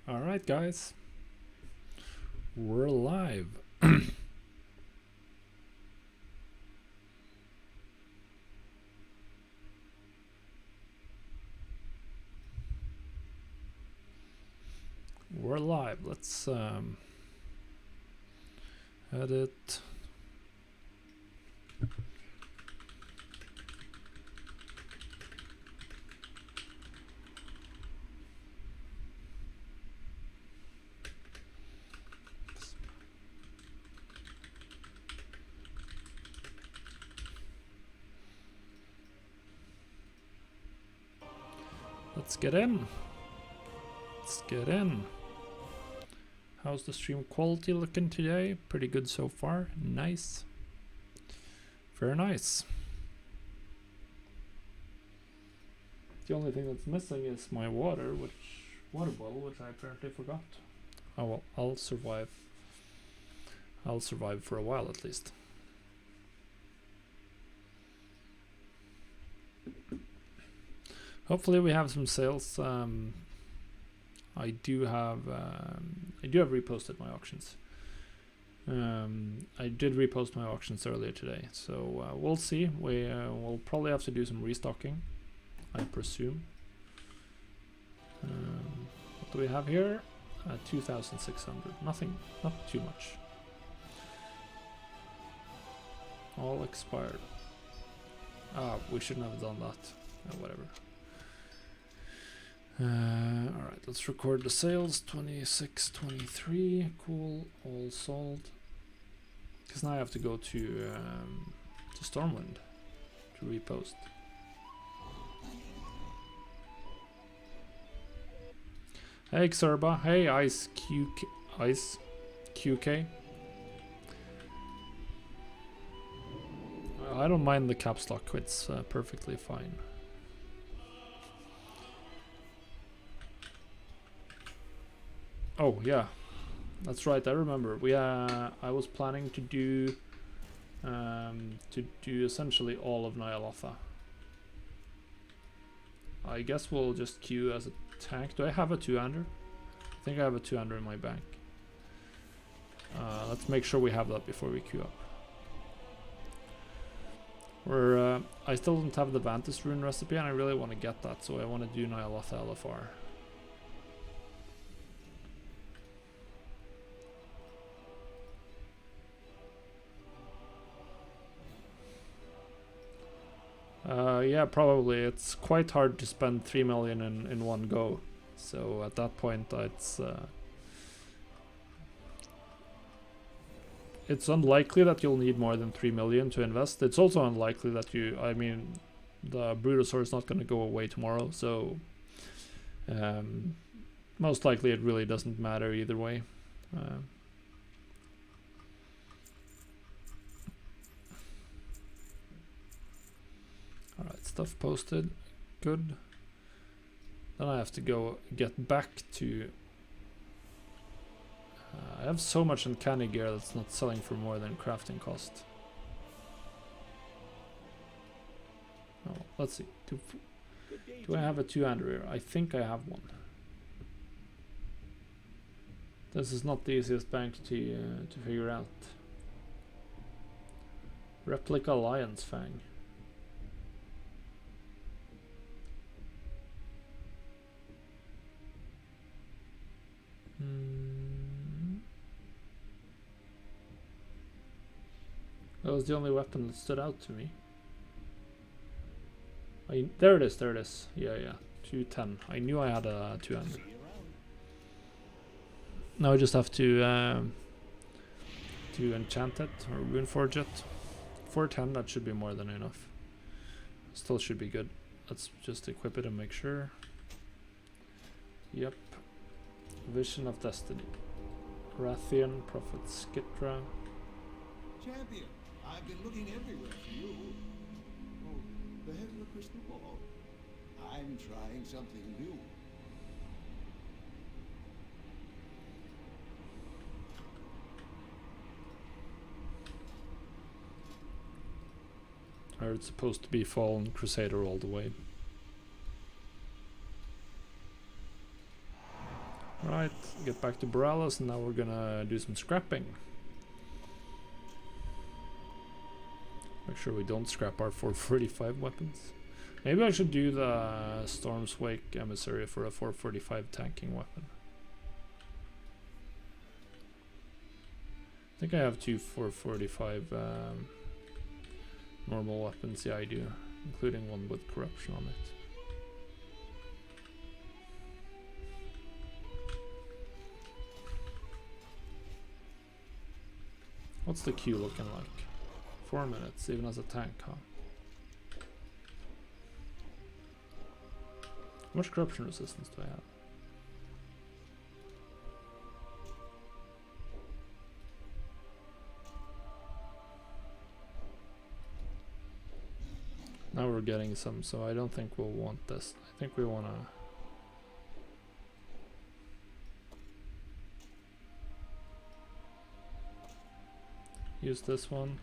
Alright guys, we're live. We're live. Let's edit. Let's get in. Let's get in. How's the stream quality looking today? Pretty good so far. Nice. Very nice. The only thing that's missing is my water bottle, which I apparently forgot. Oh well, I'll survive. I'll survive for a while at least. Hopefully we have some sales. I do have reposted my auctions. I did repost my auctions earlier today, so we'll see. We'll probably have to do some restocking, I presume. What do we have here? 2,600. Nothing, not too much. All expired. Ah, we shouldn't have done that. Whatever. Alright, let's record the sales. 26, 23. Cool. All sold. Because now I have to go to Stormwind to repost. Hey Xerba. Hey Ice QK. I don't mind the caps lock. It's perfectly fine. Oh yeah, that's right. I remember. I was planning to do essentially all of Nyalotha. I guess we'll just queue as a tank. Do I have a 2-hander? I think I have a 2-hander in my bank. Let's make sure we have that before we queue up. I still don't have the Vantis rune recipe, and I really want to get that, so I want to do Nyalotha LFR. Yeah, probably. It's quite hard to spend 3 million in one go. So at that point, it's unlikely that you'll need more than 3 million to invest. It's also unlikely that the Brutosaur is not going to go away tomorrow. So most likely it really doesn't matter either way. Alright, stuff posted. Good. Then I have to go get back to... I have so much uncanny gear that's not selling for more than crafting cost. Oh, let's see. Do I have a 2-hander here? I think I have one. This is not the easiest bank to figure out. Replica Lion's Fang. That was the only weapon that stood out to me. There it is, there it is. Yeah, 210. I knew I had a 200. Now I just have to enchant it or runeforge it. 410, that should be more than enough. Still should be good. Let's just equip it and make sure. Yep. Vision of Destiny. Rathian, Prophet Skitra. Champion, I've been looking everywhere for you. Oh, the head of the crystal ball. I'm trying something new. Or it's supposed to be Fallen Crusader all the way. Right, get back to Borealis, and now we're gonna do some scrapping. Make sure we don't scrap our 445 weapons. Maybe I should do the Storm's Wake Emissary for a 445 tanking weapon. I think I have two 445 normal weapons. Yeah, I do, including one with corruption on it. What's the queue looking like? 4 minutes, even as a tank, huh? How much corruption resistance do I have? Now we're getting some, so I don't think we'll want this. I think we wanna... use this one.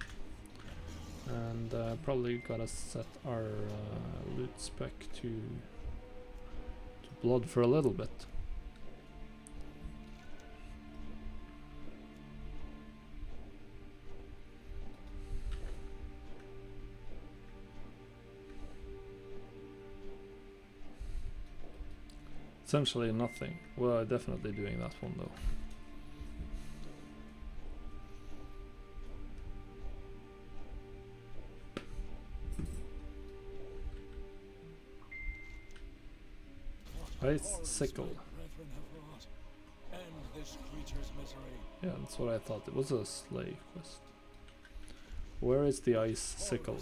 And probably gotta set our loot spec to blood for a little bit. Essentially nothing. Well, definitely doing that one though. Ice sickle. Yeah, that's what I thought. It was a slave quest. Where is the ice sickle?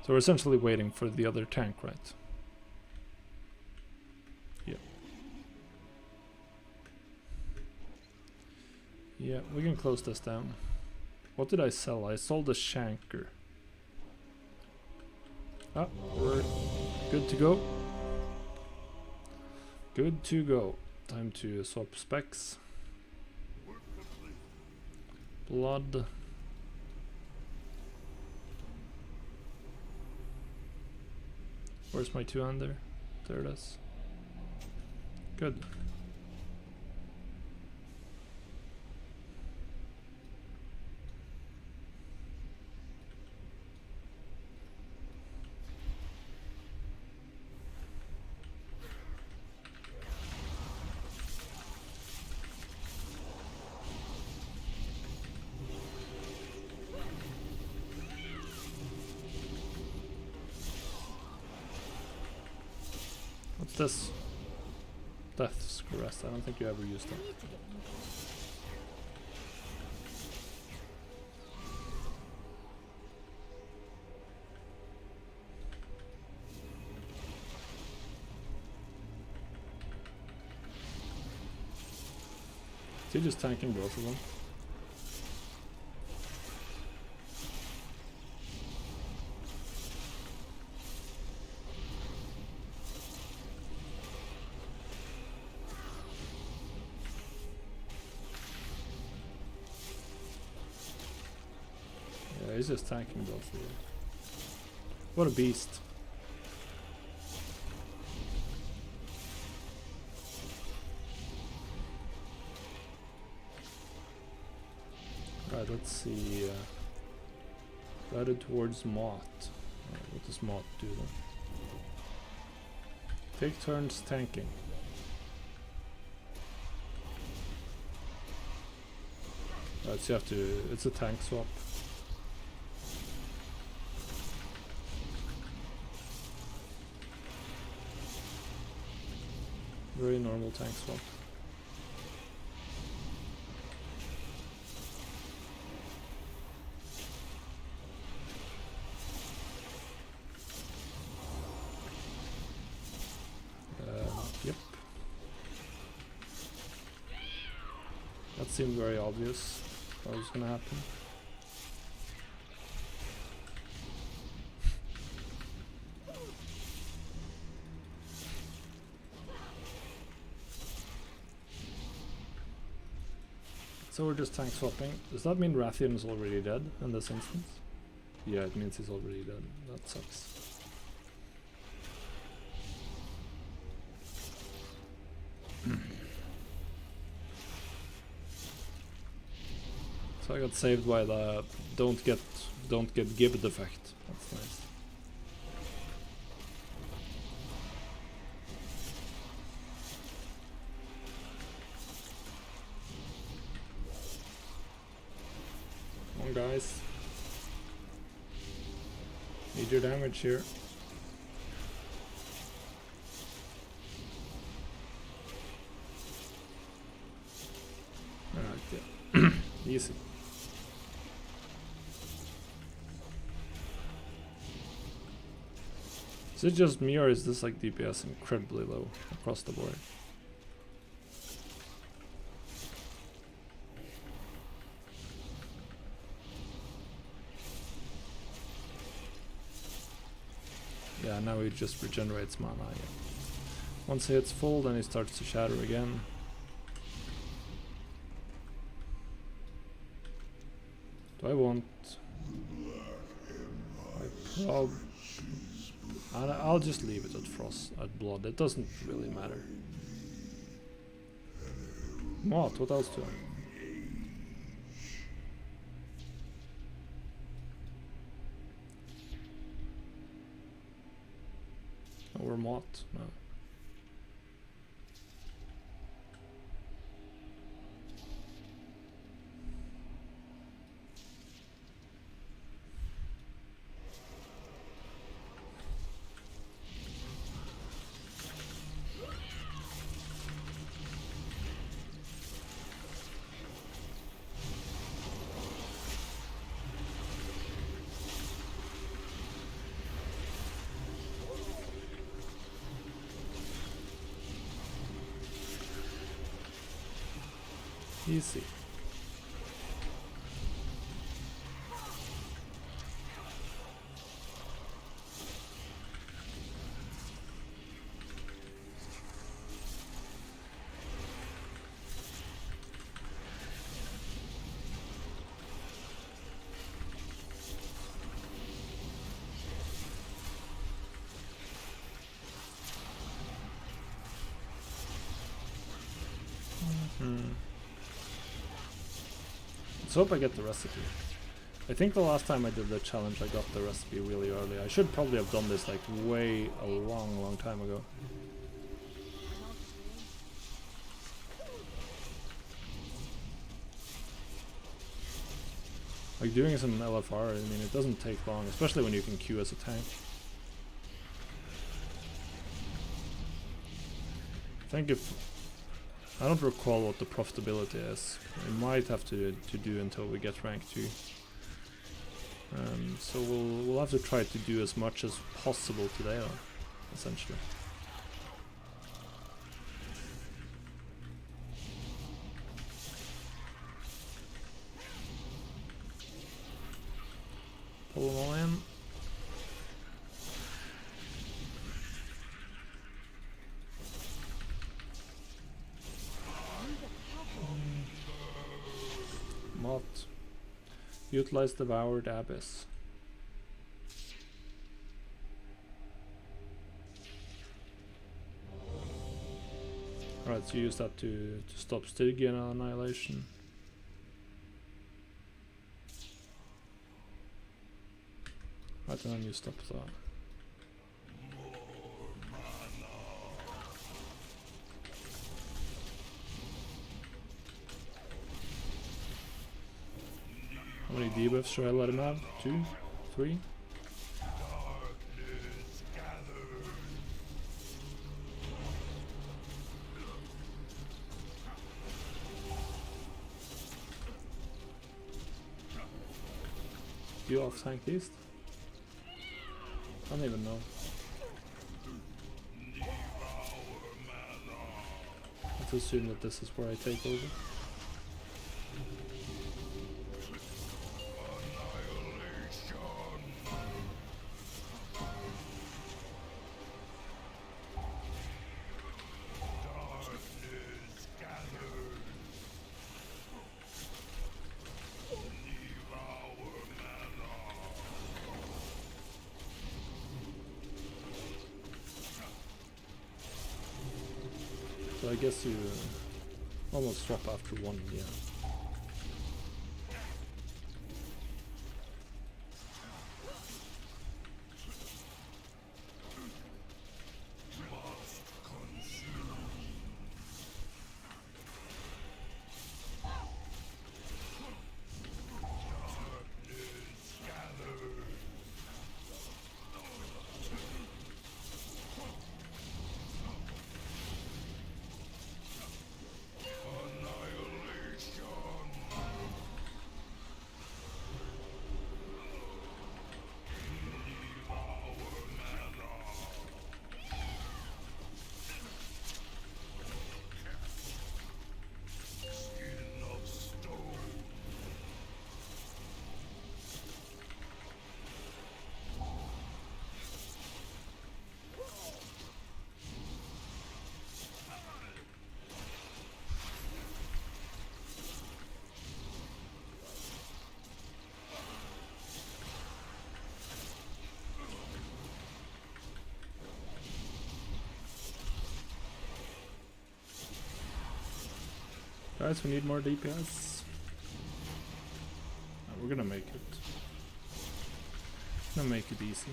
So we're essentially waiting for the other tank, right? Yeah. Yeah, we can close this down. What did I sell? I sold a shanker. Ah, we're good to go. Good to go. Time to swap specs. Blood. Where's my two-hander? There it is. Good. What's this? Death's Caress. I don't think you ever used that. Is he just tanking both of them? Yeah, he's just tanking both of them. What a beast. Right, let's see. Routed towards Mott. What does Mott do then? Take turns tanking. Right, so you have to. It's a tank swap. Very normal tank swap. Yep. That seemed very obvious what was gonna happen. So we're just tank swapping. Does that mean Rathian is already dead in this instance? Yeah, it means he's already dead. That sucks. So I got saved by the don't get gibbed effect. That's nice. Come on, guys. Need your damage here. Alright, yeah. Easy. Is it just me or is this like DPS incredibly low across the board? Yeah, now he just regenerates mana. Yeah. Once he hits full, then he starts to shatter again. Do I want... I'll just leave it at frost, at blood. It doesn't really matter. What else do I... Or Mott? No. Easy. Let's hope I get the recipe. I think the last time I did the challenge I got the recipe really early. I should probably have done this like way a long time ago. Like doing some LFR, I mean it doesn't take long, especially when you can queue as a tank. I think I don't recall what the profitability is. We might have to do until we get rank 2. So we'll have to try to do as much as possible today, essentially. Pull them all in. Mott. Utilize Devoured Abyss. Alright, so use that to stop Stygian Annihilation. Right, and then you stop that. How many debuffs should I let him have? 2? 3? You off tank east? I don't even know. Let's assume that this is where I take over. So I guess you almost swap after one, yeah. Guys, we need more DPS. We're gonna make it. Gonna make it easy.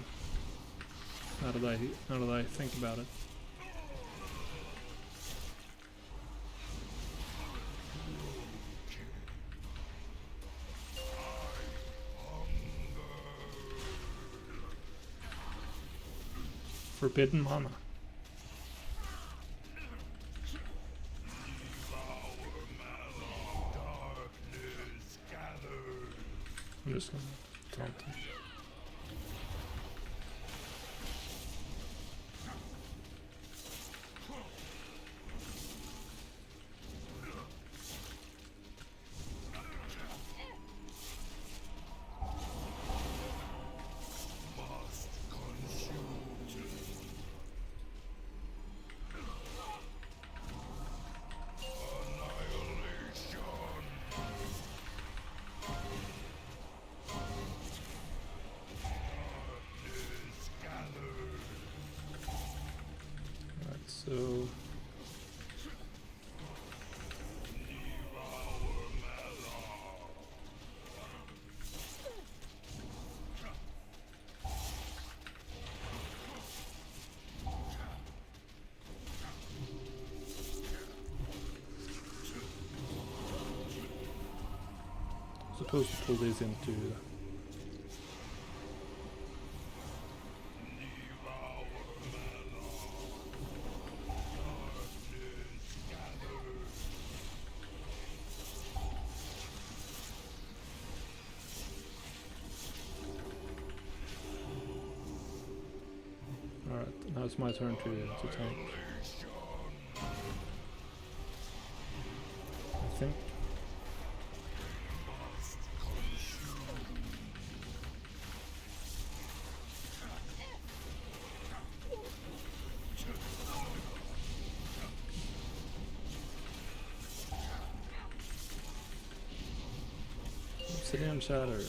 Now that I think about it. Forbidden mana. I'm just gonna taunt him. So supposed to pull these into Alright, now it's my turn to tank. I think. Obsidian Shatter.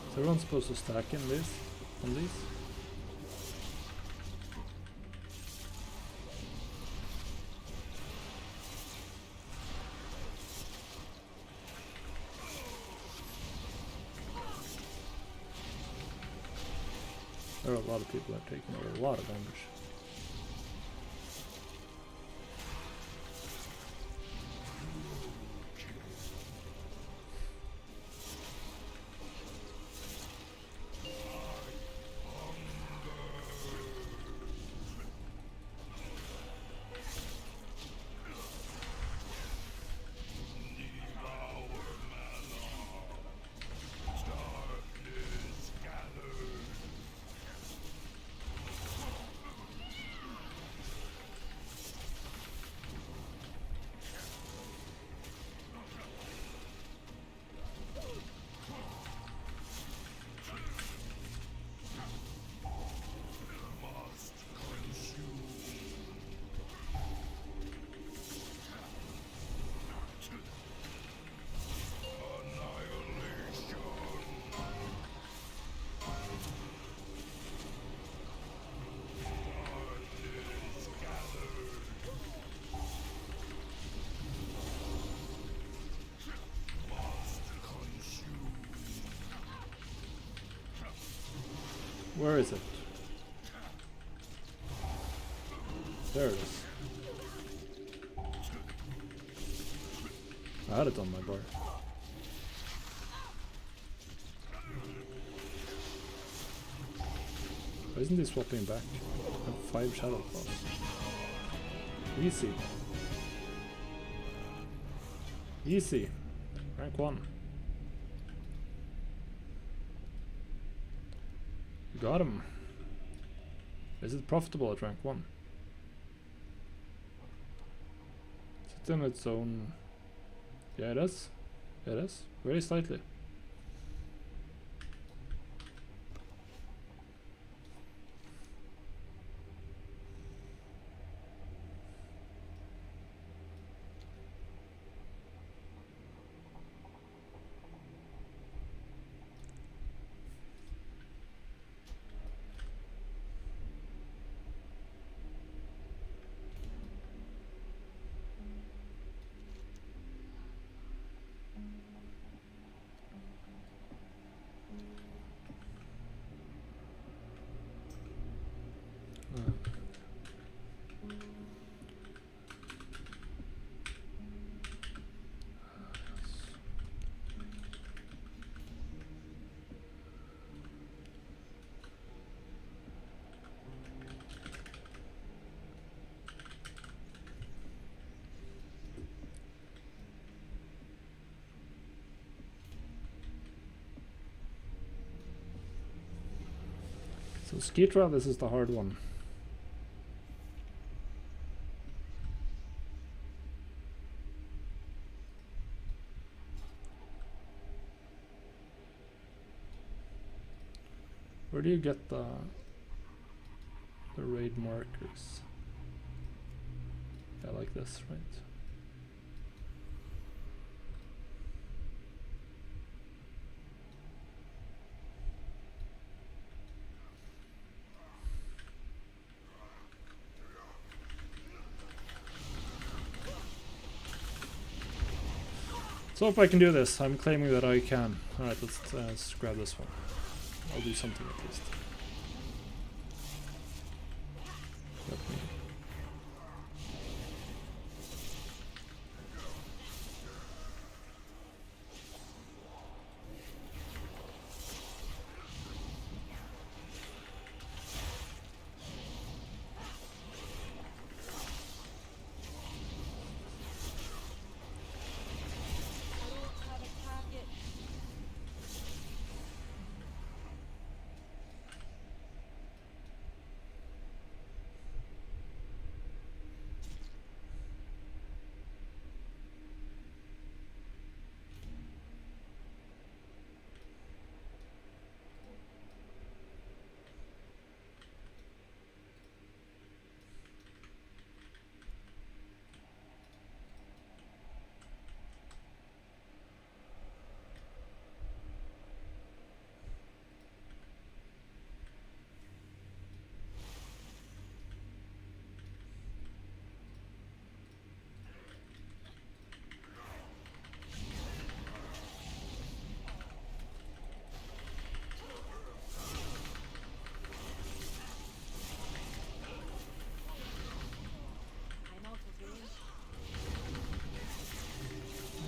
Is everyone supposed to stack in this on these? There are a lot of people that are taking a lot of damage. Where is it? There it is. I had it on my bar. Why isn't he swapping back? I have 5 Shadow Claws. Easy. Easy. Rank 1. Got him. Is it profitable at rank 1? Is it in its own... Yeah, it is. It is. Very slightly. So Skeetra, this is the hard one. Where do you get the raid markers? Yeah, like this, right? So hope I can do this. I'm claiming that I can. Alright, let's grab this one. I'll do something at least. Let me.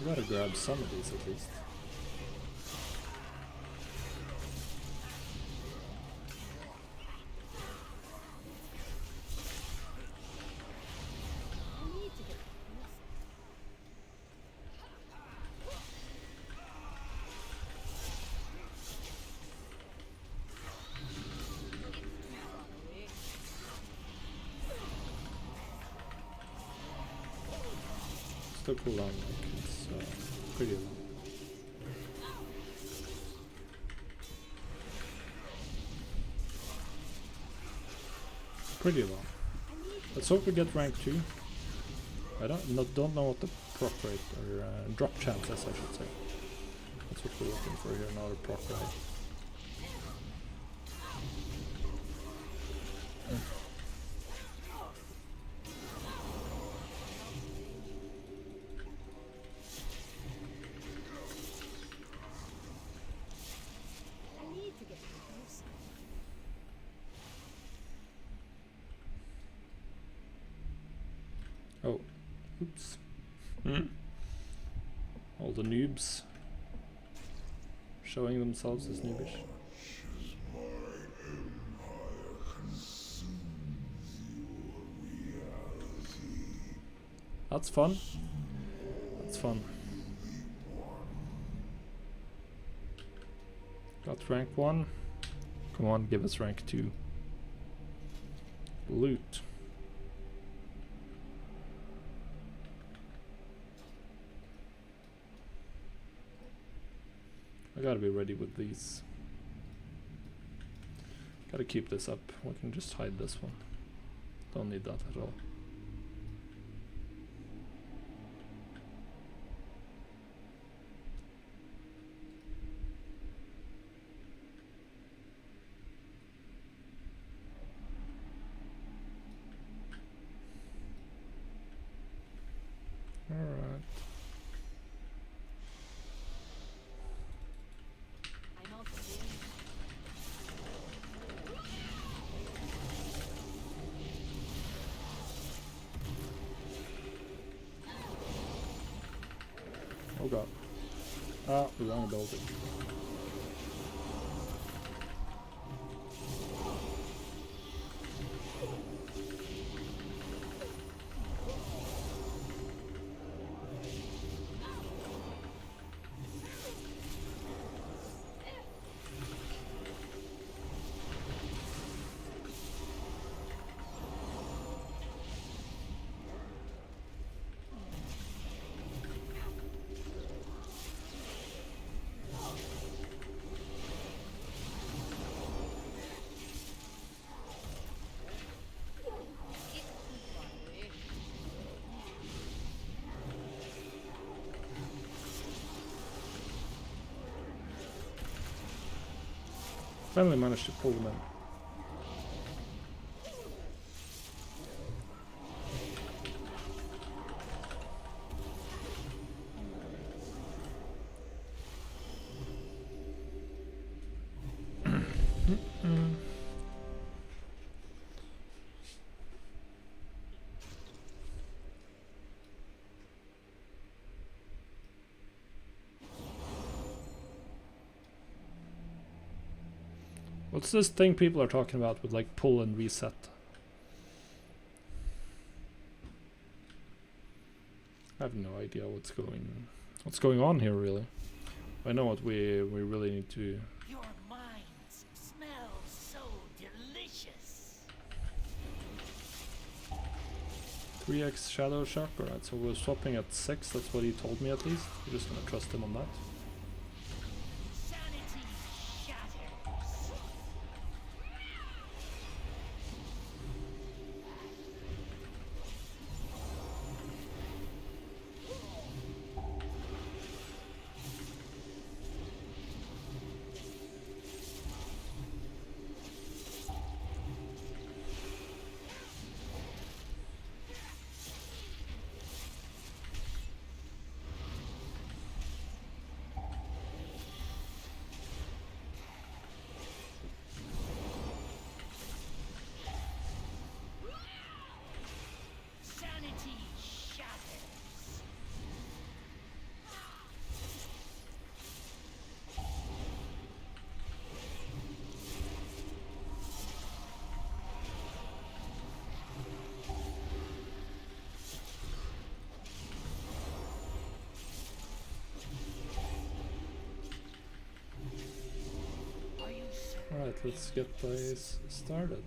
I gotta grab some of these at least. Still cool down, like it's pretty long. Pretty long. Let's hope we get rank 2. I don't know what the proc rate or drop chance is, I should say. That's what we're looking for here, not a proc rate. Oh, oops. All the noobs showing themselves as noobish. That's fun. That's fun. Got rank 1. Come on, give us rank 2. Loot. I gotta be ready with these. Gotta keep this up. We can just hide this one. Don't need that at all. Alright. Oh god. Ah, the wrong ability. finally managed to pull them in. What's this thing people are talking about with like pull and reset? I have no idea what's going on here really. I know what we really need to. Your minds smell so delicious. 3x shadow shock, alright, so we're swapping at 6, that's what he told me at least. We're just gonna trust him on that. Sanity shatters. Sanity shatters. Are you certain? Alright, let's get this started.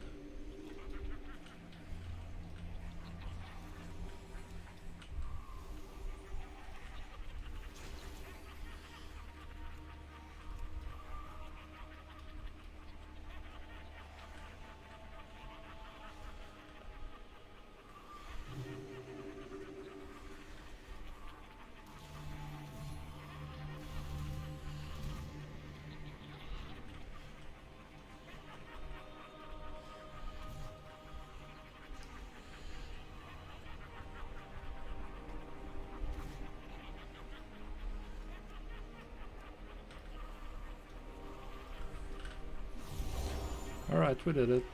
Alright, we did it.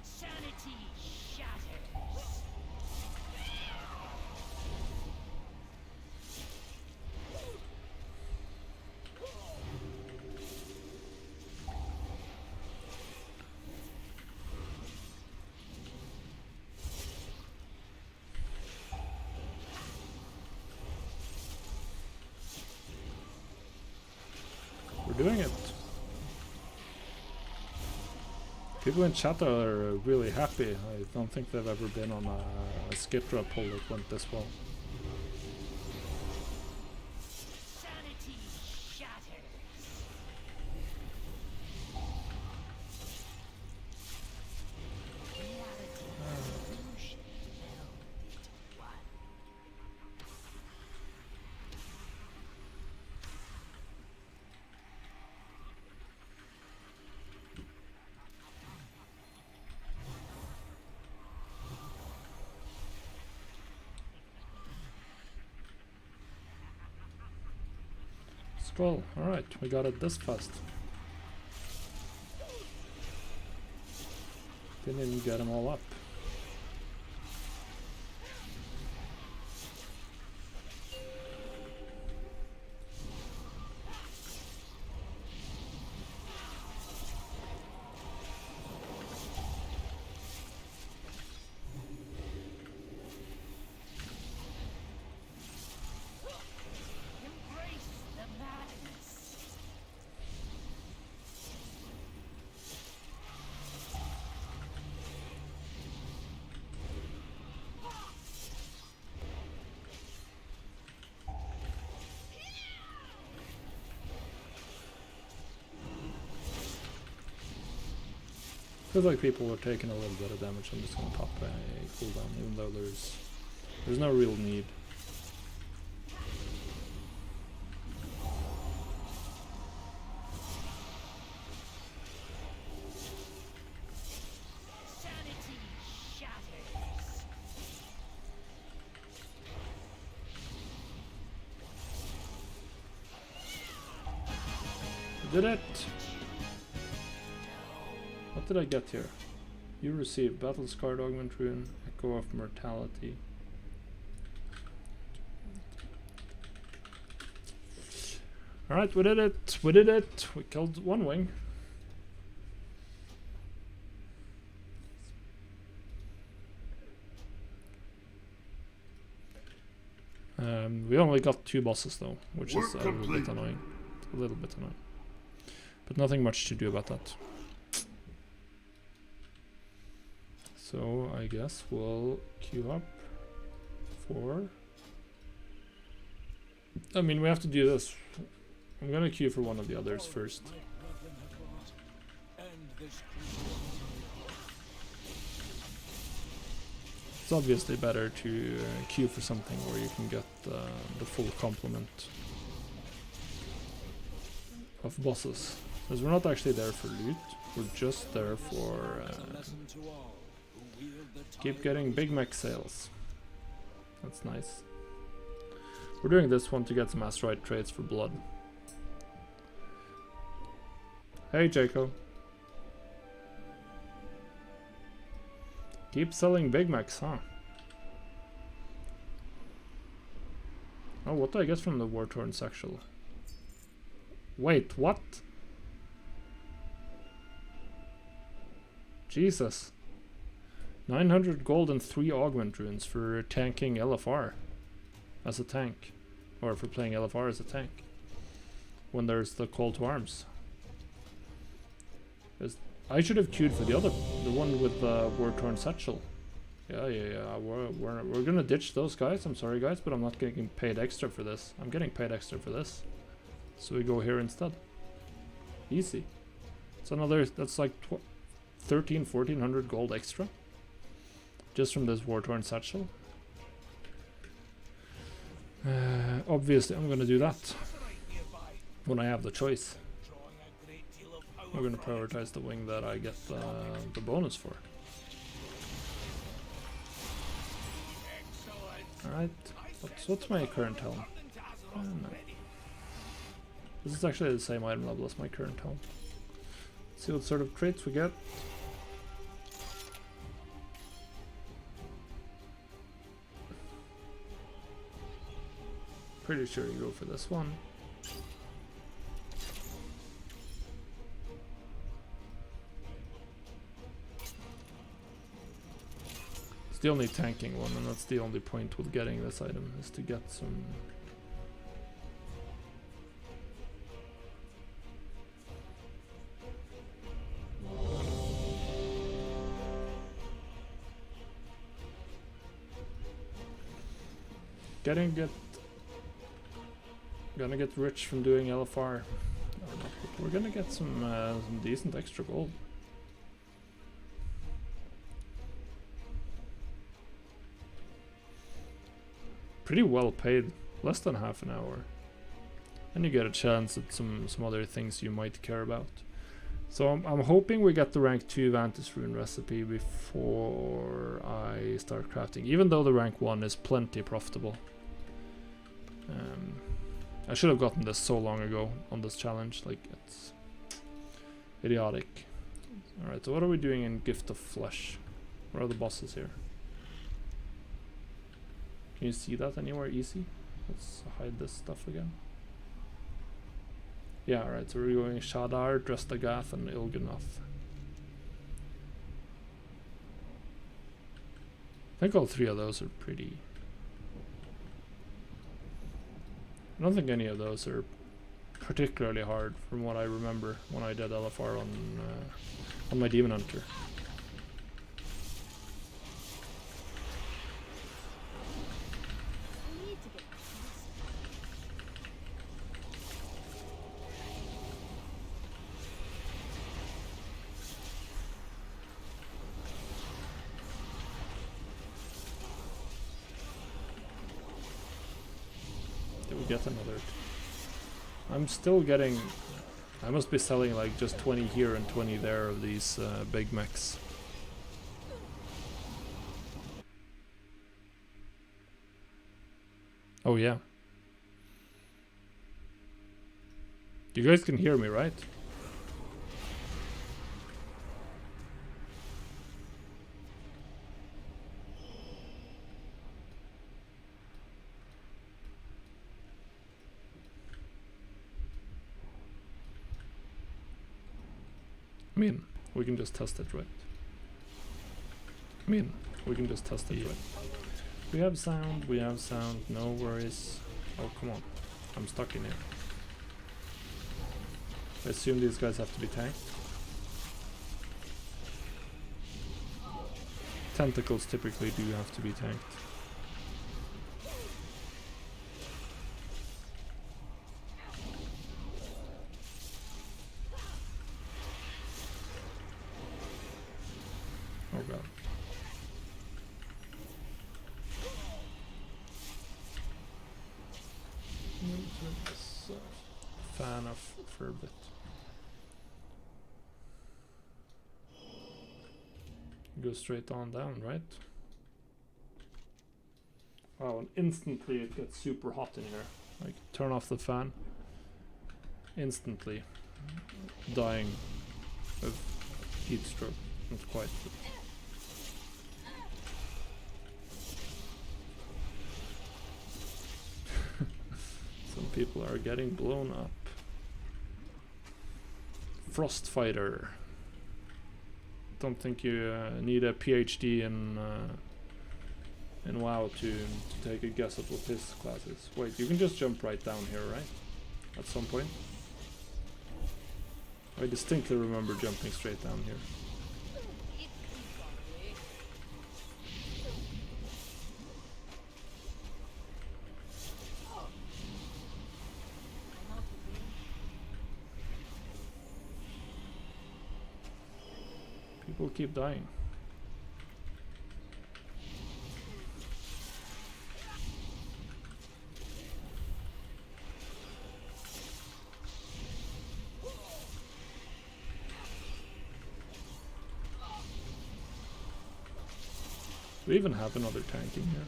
Sanity shatters. We're doing it. People in chat are really happy. I don't think they've ever been on a Skitra pull that went this well. Sanity shatters. Reality and illusion meld into one. Scroll. Alright, we got it this fast. Didn't even get them all up. Embrace the madness. Feels like people are taking a little bit of damage. I'm just gonna pop a cooldown, even though there's no real need. Sanity shatters. Did it! What did I get here? You receive Battle Scarred Augment Rune, Echo of Mortality. Alright, we did it! We did it! We killed one wing. We only got 2 bosses though, which is a little bit annoying. A little bit annoying. But nothing much to do about that. So I guess we'll queue up for... I mean, we have to do this. I'm gonna queue for one of the others first. It's obviously better to queue for something where you can get the full complement of bosses. Because we're not actually there for loot, we're just there for keep getting big mech sales. That's nice. We're doing this one to get some asteroid trades for blood. Hey Jaco. Keep selling big mechs, huh? Oh, what do I get from the war-torn sexual? Wait, what? Jesus. 900 gold and 3 augment runes for tanking LFR as a tank. Or for playing LFR as a tank. When there's the call to arms. I should have queued for the one with the war-torn satchel. Yeah. We're gonna ditch those guys. I'm sorry guys, but I'm not getting paid extra for this. I'm getting paid extra for this. So we go here instead. Easy. It's another, that's like 1400 gold extra. Just from this war-torn satchel. Obviously I'm gonna do that. When I have the choice. We're gonna prioritize the wing that I get the bonus for. Alright, what's my current helm? No. This is actually the same item level as my current helm. Let's see what sort of traits we get. Pretty sure you go for this one. It's the only tanking one, and that's the only point with getting this item, is to get some... Gonna get rich from doing LFR. We're gonna get some decent extra gold. Pretty well paid, less than half an hour. And you get a chance at some other things you might care about. So I'm hoping we get the rank 2 Vantis Rune recipe before I start crafting, even though the rank 1 is plenty profitable. I should have gotten this so long ago on this challenge, like it's idiotic. Alright, so what are we doing in Gift of Flesh? Where are the bosses here? Can you see that anywhere easy? Let's hide this stuff again. Yeah, alright, so we're going Shadar, Drestagath, and Il'gynoth. I think all 3 of those are pretty... I don't think any of those are particularly hard from what I remember when I did LFR on my Demon Hunter. Did we get another? I'm still getting... I must be selling like just 20 here and 20 there of these big mechs. Oh yeah. You guys can hear me, right? I mean, we can just test it, right? We can just test it, right? We have sound, no worries. Oh, come on. I'm stuck in here. I assume these guys have to be tanked. Tentacles typically do have to be tanked. Oh god. Fan of for a bit. Go straight on down, right? Oh, and instantly it gets super hot in here. Like, turn off the fan. Instantly dying of heat stroke. Not quite. Some people are getting blown up. Frost fighter. Don't think you need a PhD in WoW to take a guess at what his class is. Wait, you can just jump right down here, right? At some point. I distinctly remember jumping straight down here. People keep dying. We even have another tank in here.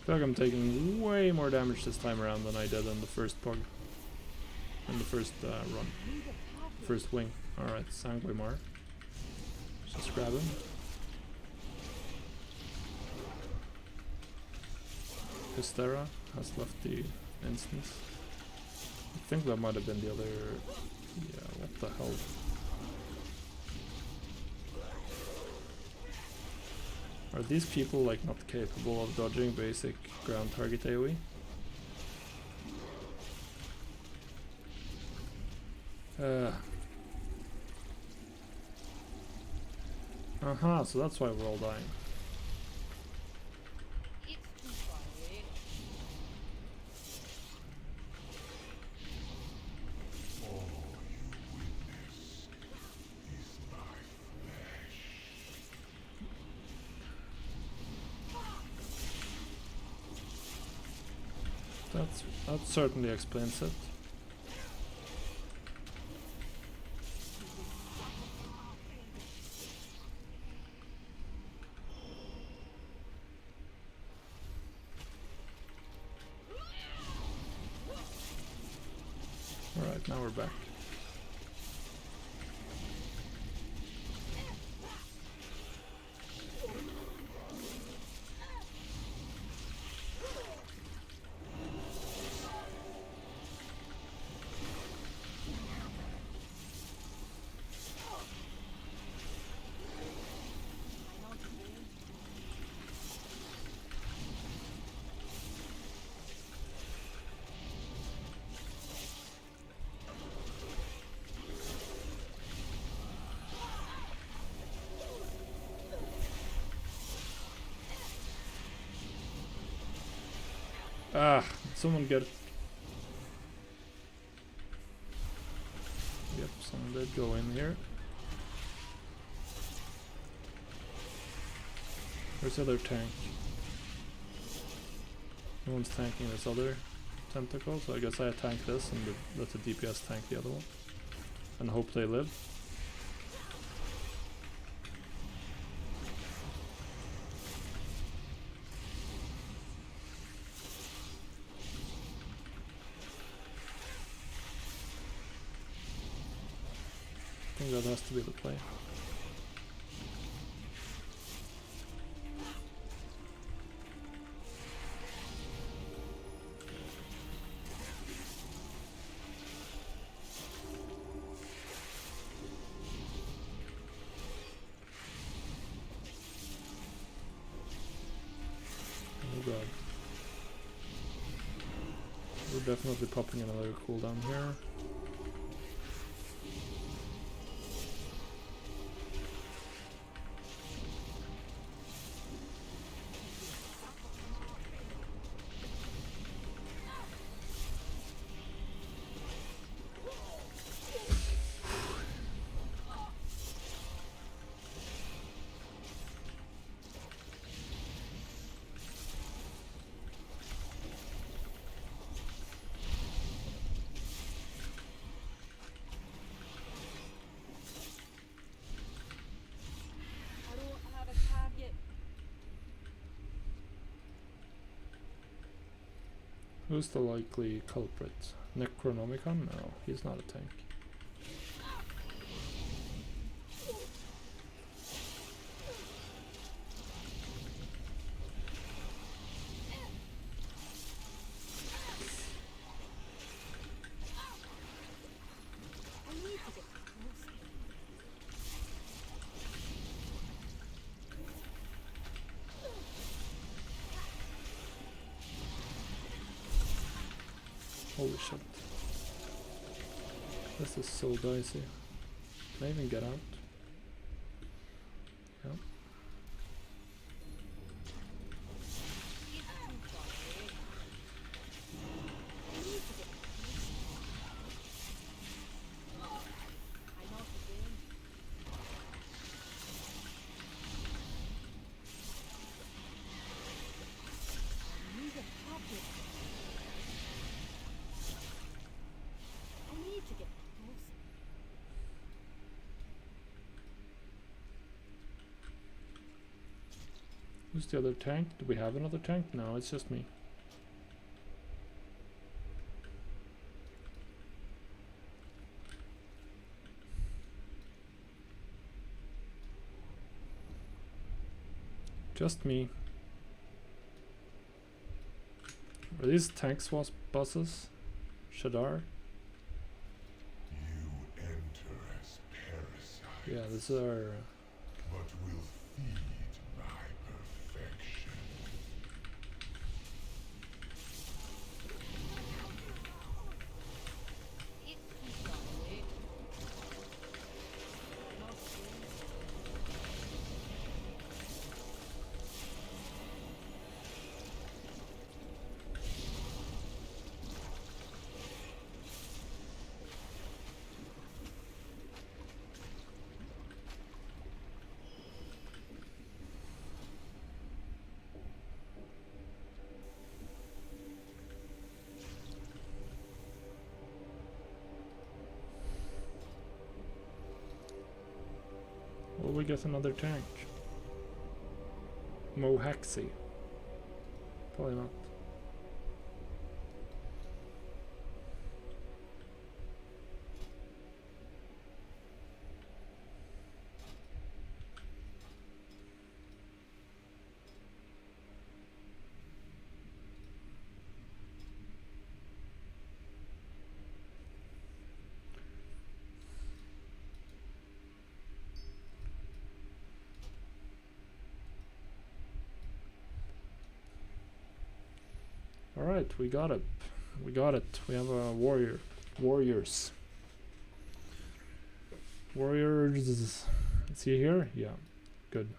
I feel like I'm taking way more damage this time around than I did in the first pug. In the first run. First wing. Alright, Sanguimar. Just grab him. Hystera has left the instance. I think that might have been the other... Yeah, what the hell? Are these people like not capable of dodging basic ground target AoE? So that's why we're all dying. That certainly explains it. Alright, now we're back. Someone get... Yep, someone did go in here. Where's the other tank? No one's tanking this other tentacle, so I guess I tank this and let the DPS tank the other one. And hope they live. I think that has to be the play. Oh god. We're definitely popping another cooldown here. I don't have a target. Who's the likely culprit? Necronomicon? No, he's not a tank. I need to get closer. Holy shit. This is so dicey. Can I even get out? Yeah. It's too far away. I need to get closer. I'm off again. I need a target. I need to get closer. Who's the other tank? Do we have another tank? No, it's just me. Just me. Are these tank swap bosses? Shadar? You enter as parasites, Yeah, this is our... but will feed my perfection. It's too far away. I'm off again. Will we get another tank? Mohaxi. Probably not. Alright, we got it. We got it. We have a warrior. Warriors. Warriors. Is he here? Yeah. Good.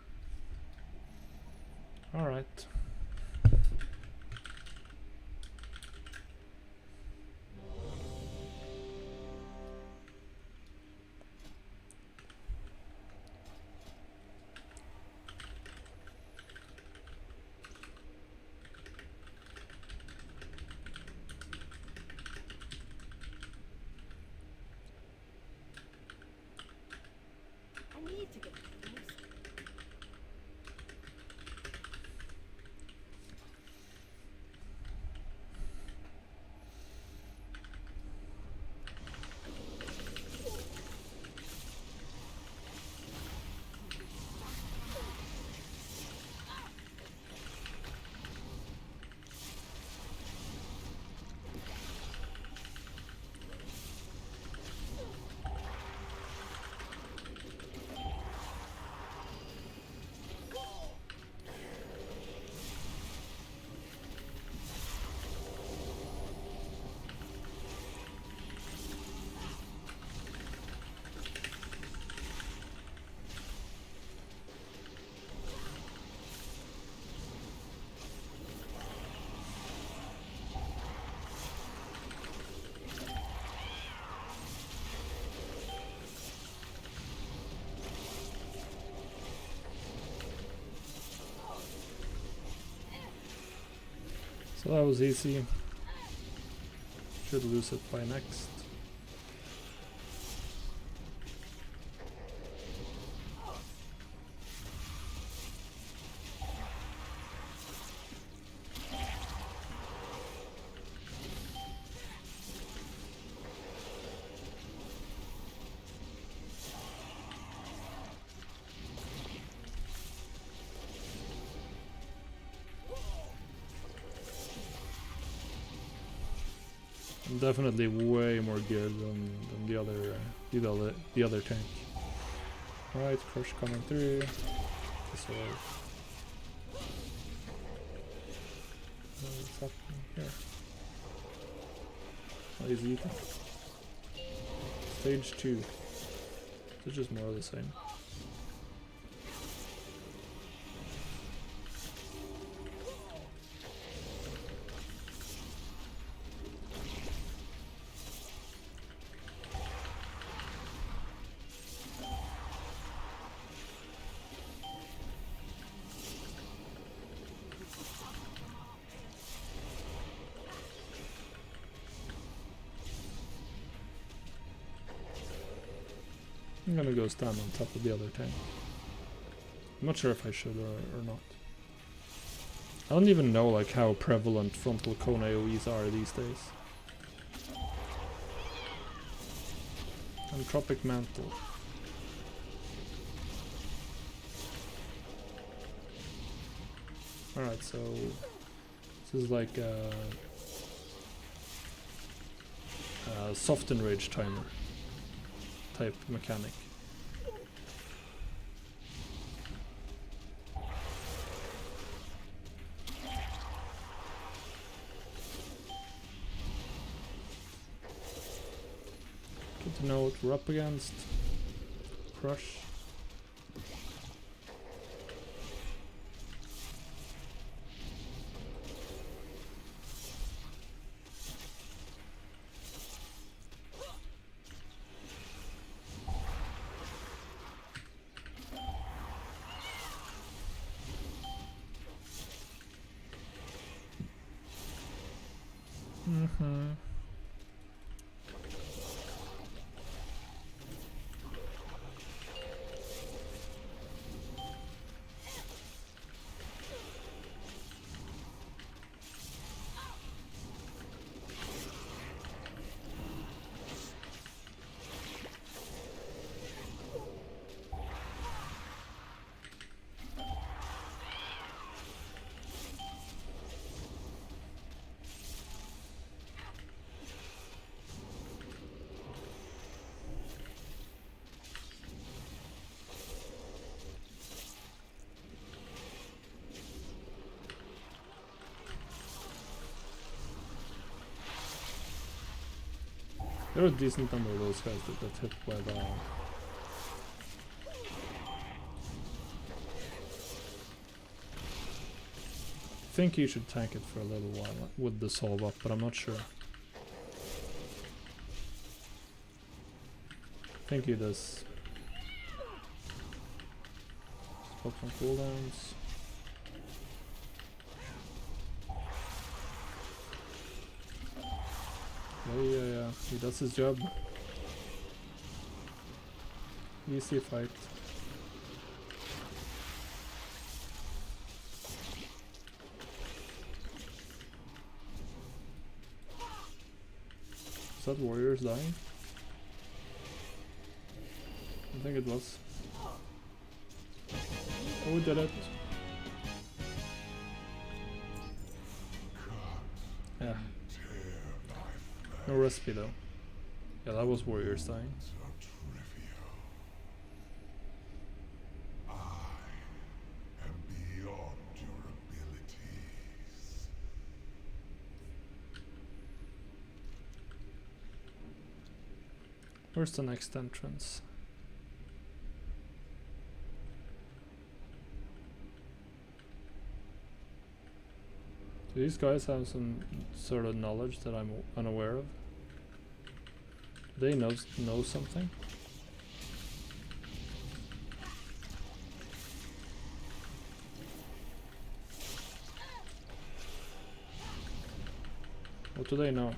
Alright. to get closer. So that was easy. Should lose it by next. I'm definitely way more geared than the other tank. Right, crush coming through. This way. What's happening here? Oh, he's eating. Stage 2. It's just more of the same. I'm gonna go stand on top of the other tank. I'm not sure if I should or not. I don't even know like how prevalent frontal cone AoEs are these days. Entropic Mantle. Alright, so this is like a soft enrage timer type mechanic. Good to know what we're up against. Crush. Mm-hmm. There are a decent number of those guys that get hit by the... I think you should tank it for a little while with the solve up, but I'm not sure. I think he does. Pop some cooldowns. Yeah, he does his job. Easy fight. Was that warriors dying? I think it was. Oh, we did it. Yeah. No recipe though. Yeah, that was warriors dying. So trivial. I am beyond your abilities. Where's the next entrance? Do these guys have some sort of knowledge that I'm unaware of? Do they know something? What do they know?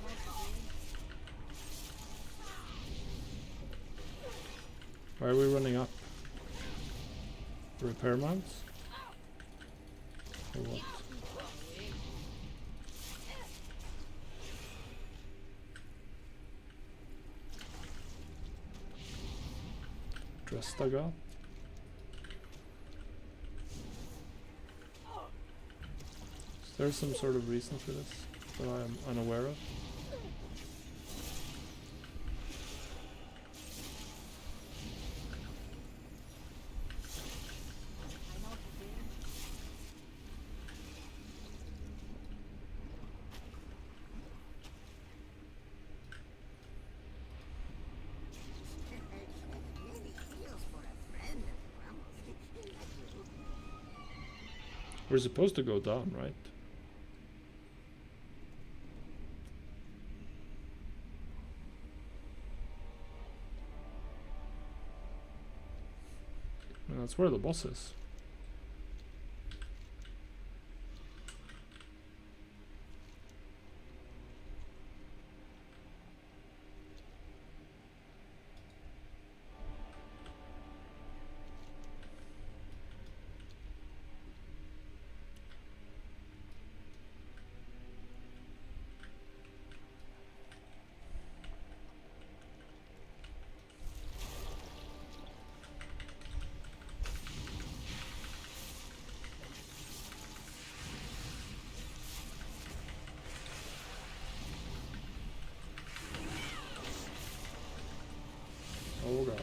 Why are we running up? Repair mounts? Or what? Drestaga? Is there some sort of reason for this that I am unaware of? We're supposed to go down, right? And that's where the boss is. Oh god.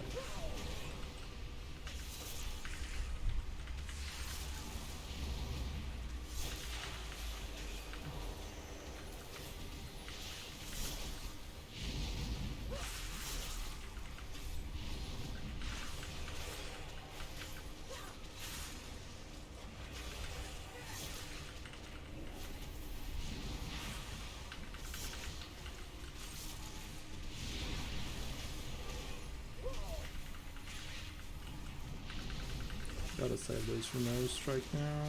Gotta save those from air strike now.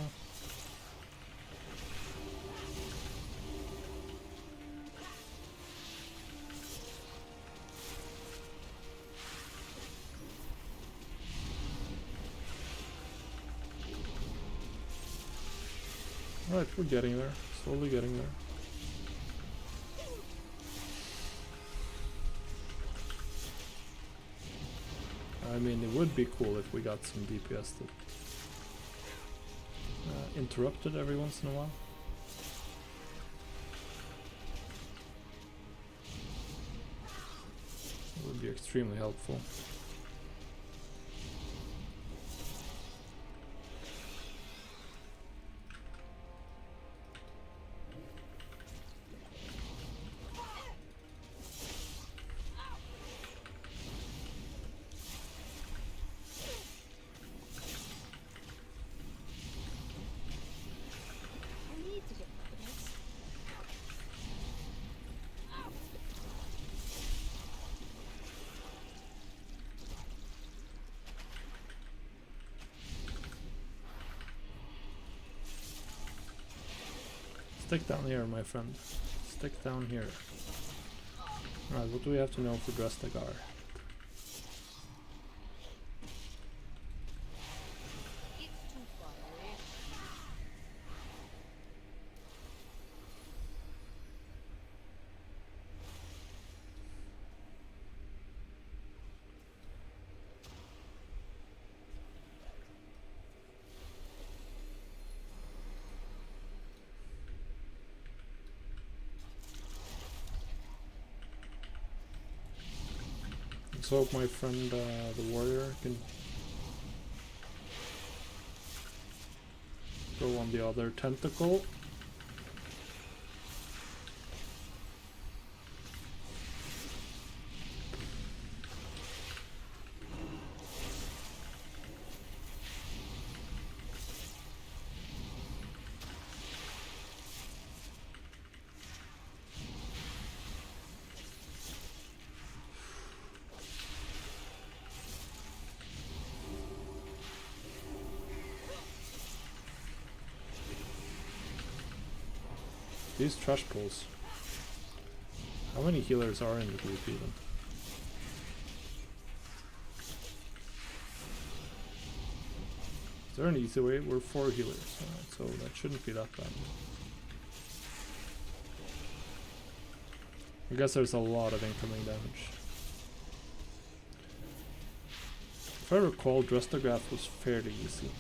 Alright, we're getting there. Slowly getting there. I mean, it would be cool if we got some DPS that interrupted every once in a while. It would be extremely helpful. Stick down here, my friend. Stick down here. Alright, what do we have to know for Drestagar? Let's hope my friend the warrior can go on the other tentacle. These trash pulls. How many healers are in the group even? Is there an easy way? We're 4 healers, so that shouldn't be that bad. I guess there's a lot of incoming damage. If I recall, Drestograph was fairly easy.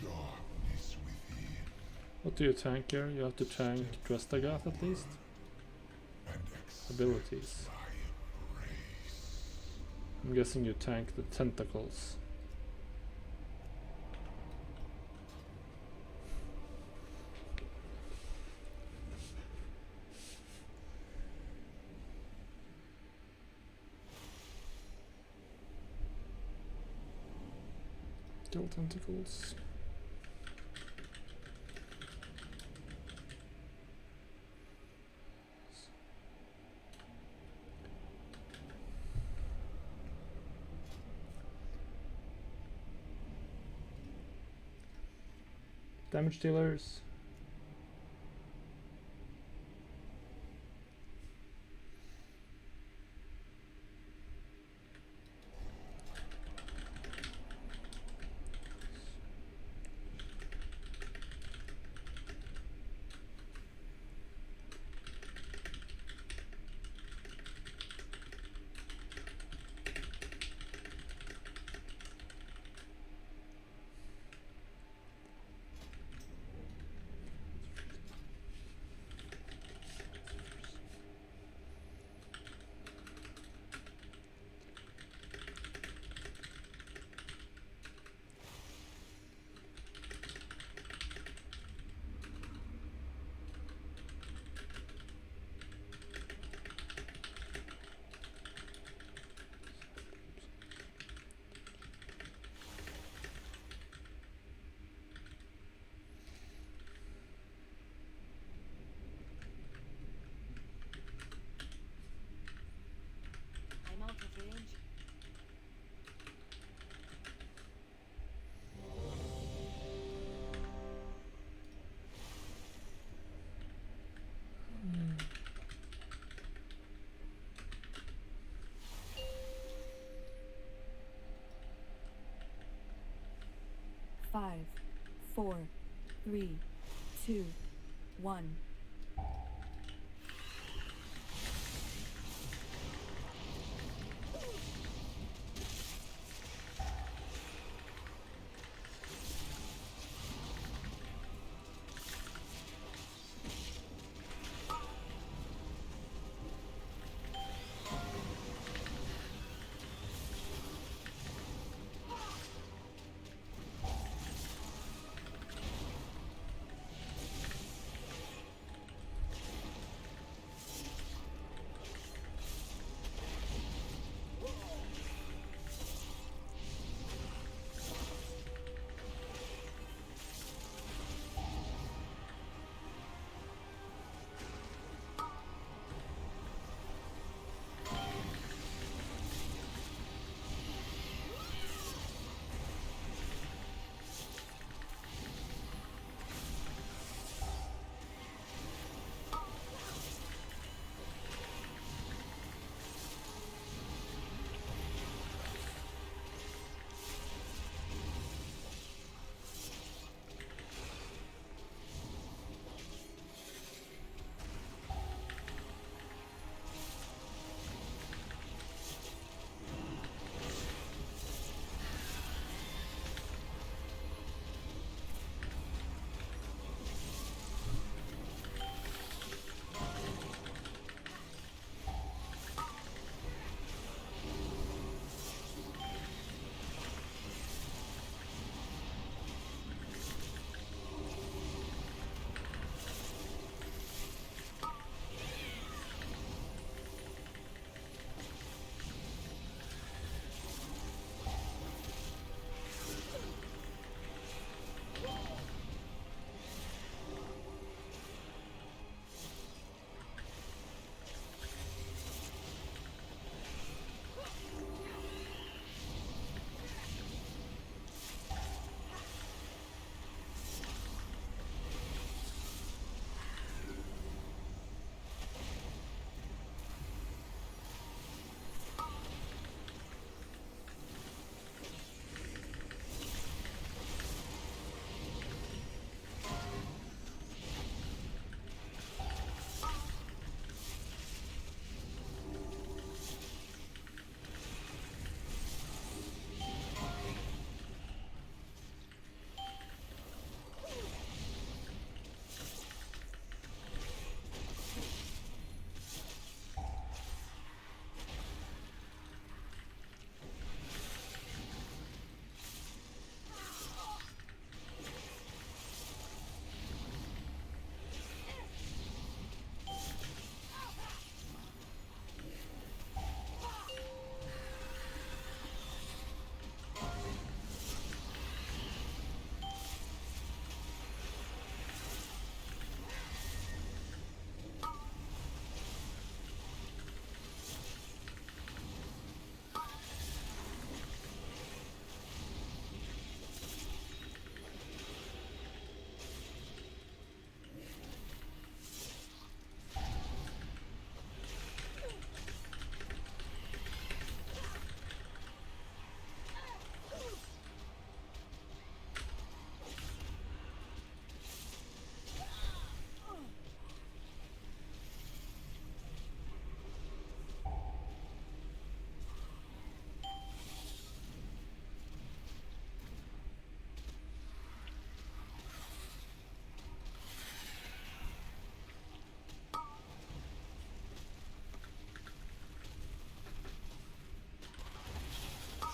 Darkness within What do you tank here? You have to tank Drestograph at least? and accept Abilities. my embrace. I'm guessing you tank the tentacles. Kill tentacles. Damage dealers. I'm out of range. Five, four, three, two, one.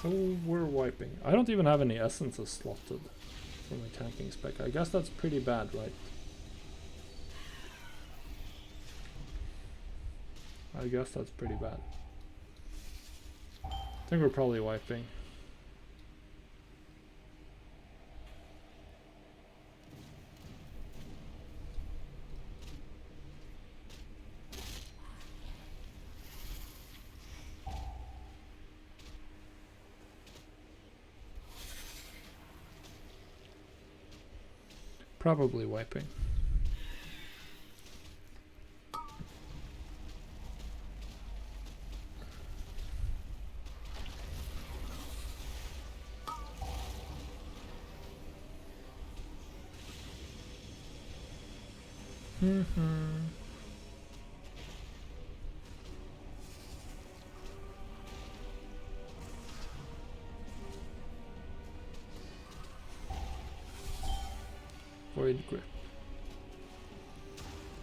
So we're wiping. I don't even have any essences slotted for my tanking spec. I guess that's pretty bad, right? I guess that's pretty bad. I think we're probably wiping. Probably wiping. Void grip.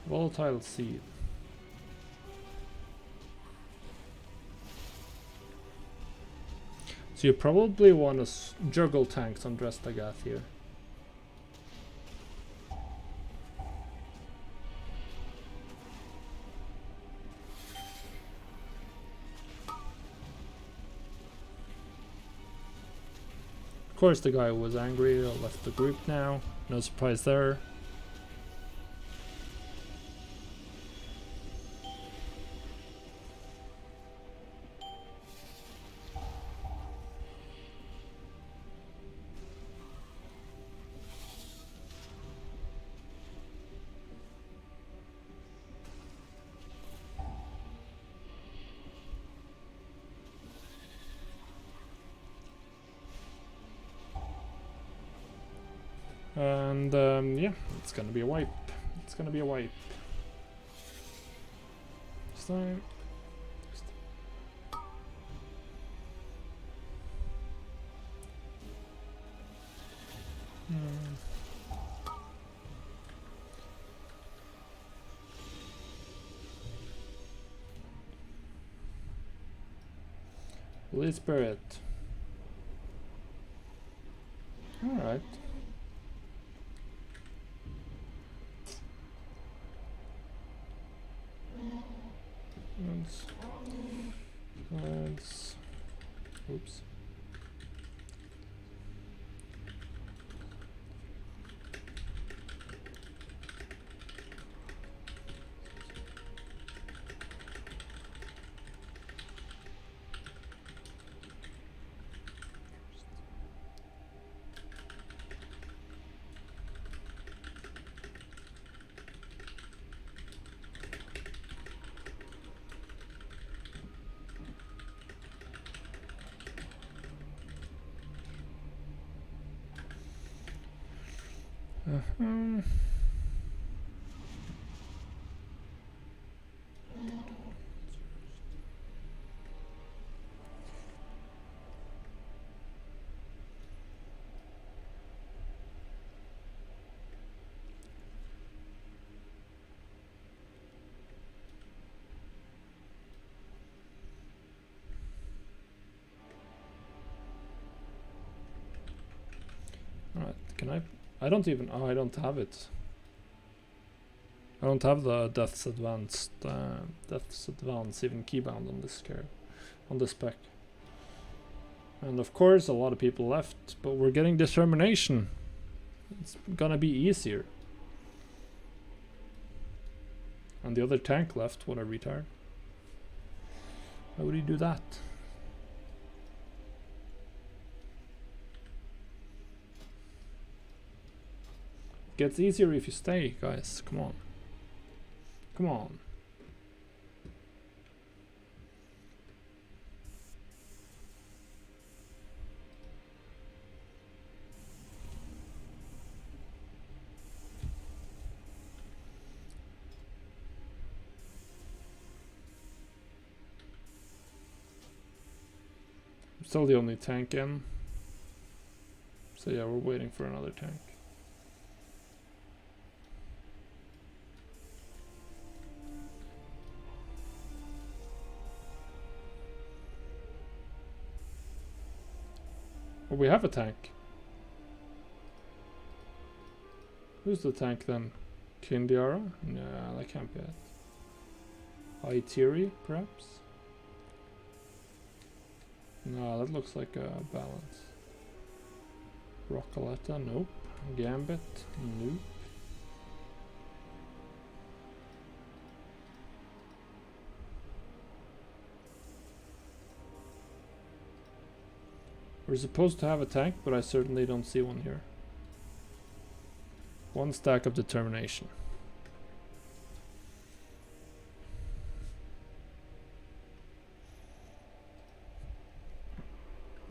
Volatile seed. So you probably want to juggle tanks on Drestagath here. Of course the guy was angry, left the group now. No surprise there. And yeah, it's gonna be a wipe. It's gonna be a wipe. This time. Holy Spirit. Alright. Let's oops. Alright, can I don't even, oh, I don't have it. I don't have the Death's Advance even keybound on this care, on this spec. And of course a lot of people left, but we're getting determination. It's gonna be easier. And the other tank left, what a retard. Why would he do that? Gets easier if you stay, guys. Come on. Come on. I'm still the only tank in. So yeah, we're waiting for another tank. Oh, we have a tank. Who's the tank then? Kindiara? No, that can't be it. Aitiri, perhaps? No, that looks like a balance. Rockaletta, nope. Gambit, nope. We're supposed to have a tank, but I certainly don't see one here. One stack of determination.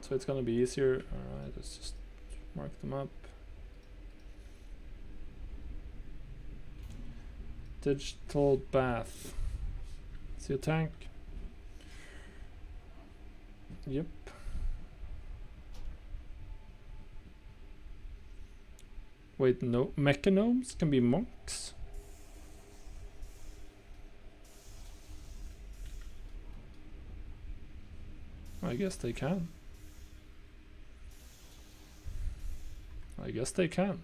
So it's gonna be easier. Alright, let's just mark them up. Digital bath. See a tank? Yep. Wait, no. Mechanomes can be monks? I guess they can. I guess they can.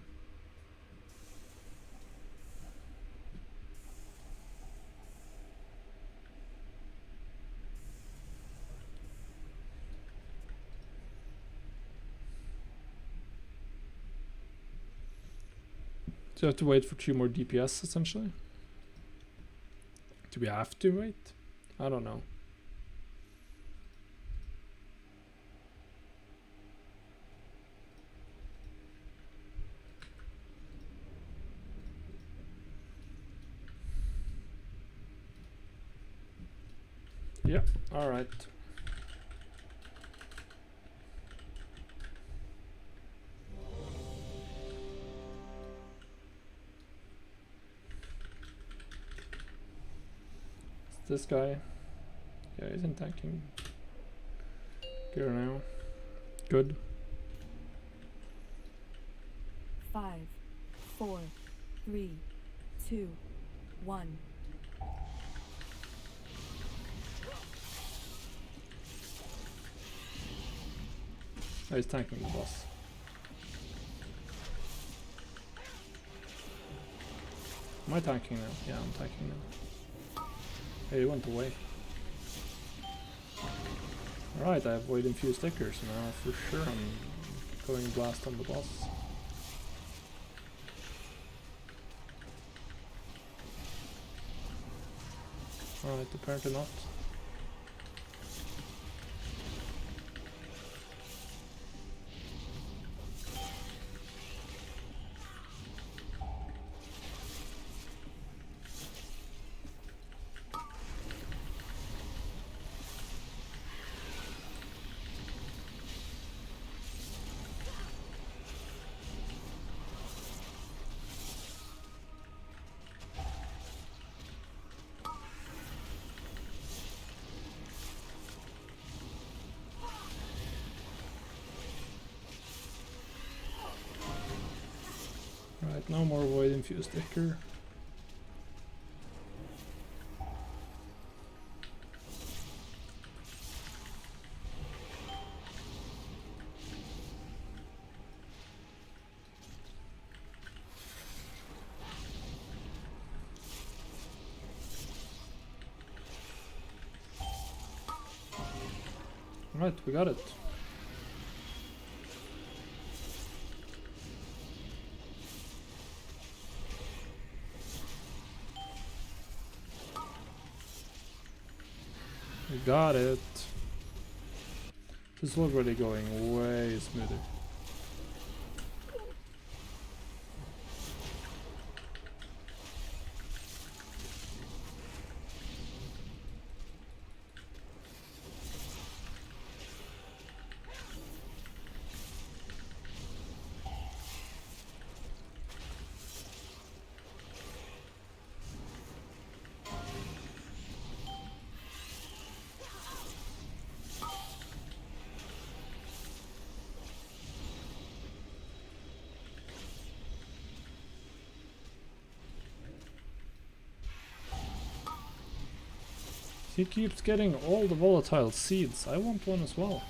So you have to wait for 2 more DPS essentially? Do we have to wait? I don't know. Yeah, alright. This guy. Yeah, he's in tanking gear now. Good. 5, 4, 3, 2, 1. Oh, he's tanking the boss. Am I tanking now? Yeah, I'm tanking now. Hey, he went away. Alright, I have void infused stickers now. For sure I'm going blast on the boss. Alright, apparently not. Right, no more void infused sticker. Right, we got it. We got it. This is already going way smoother. He keeps getting all the volatile seeds. I want one as well.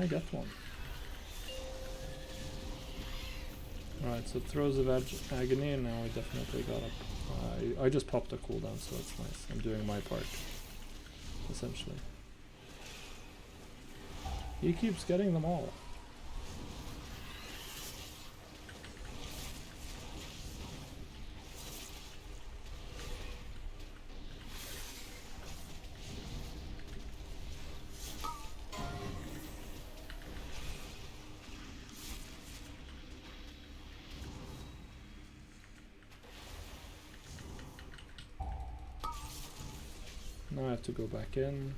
Can I get one? Alright, so throws of agony, and now I definitely got up. I just popped a cooldown, so that's nice. I'm doing my part, essentially. He keeps getting them all. Now I have to go back in.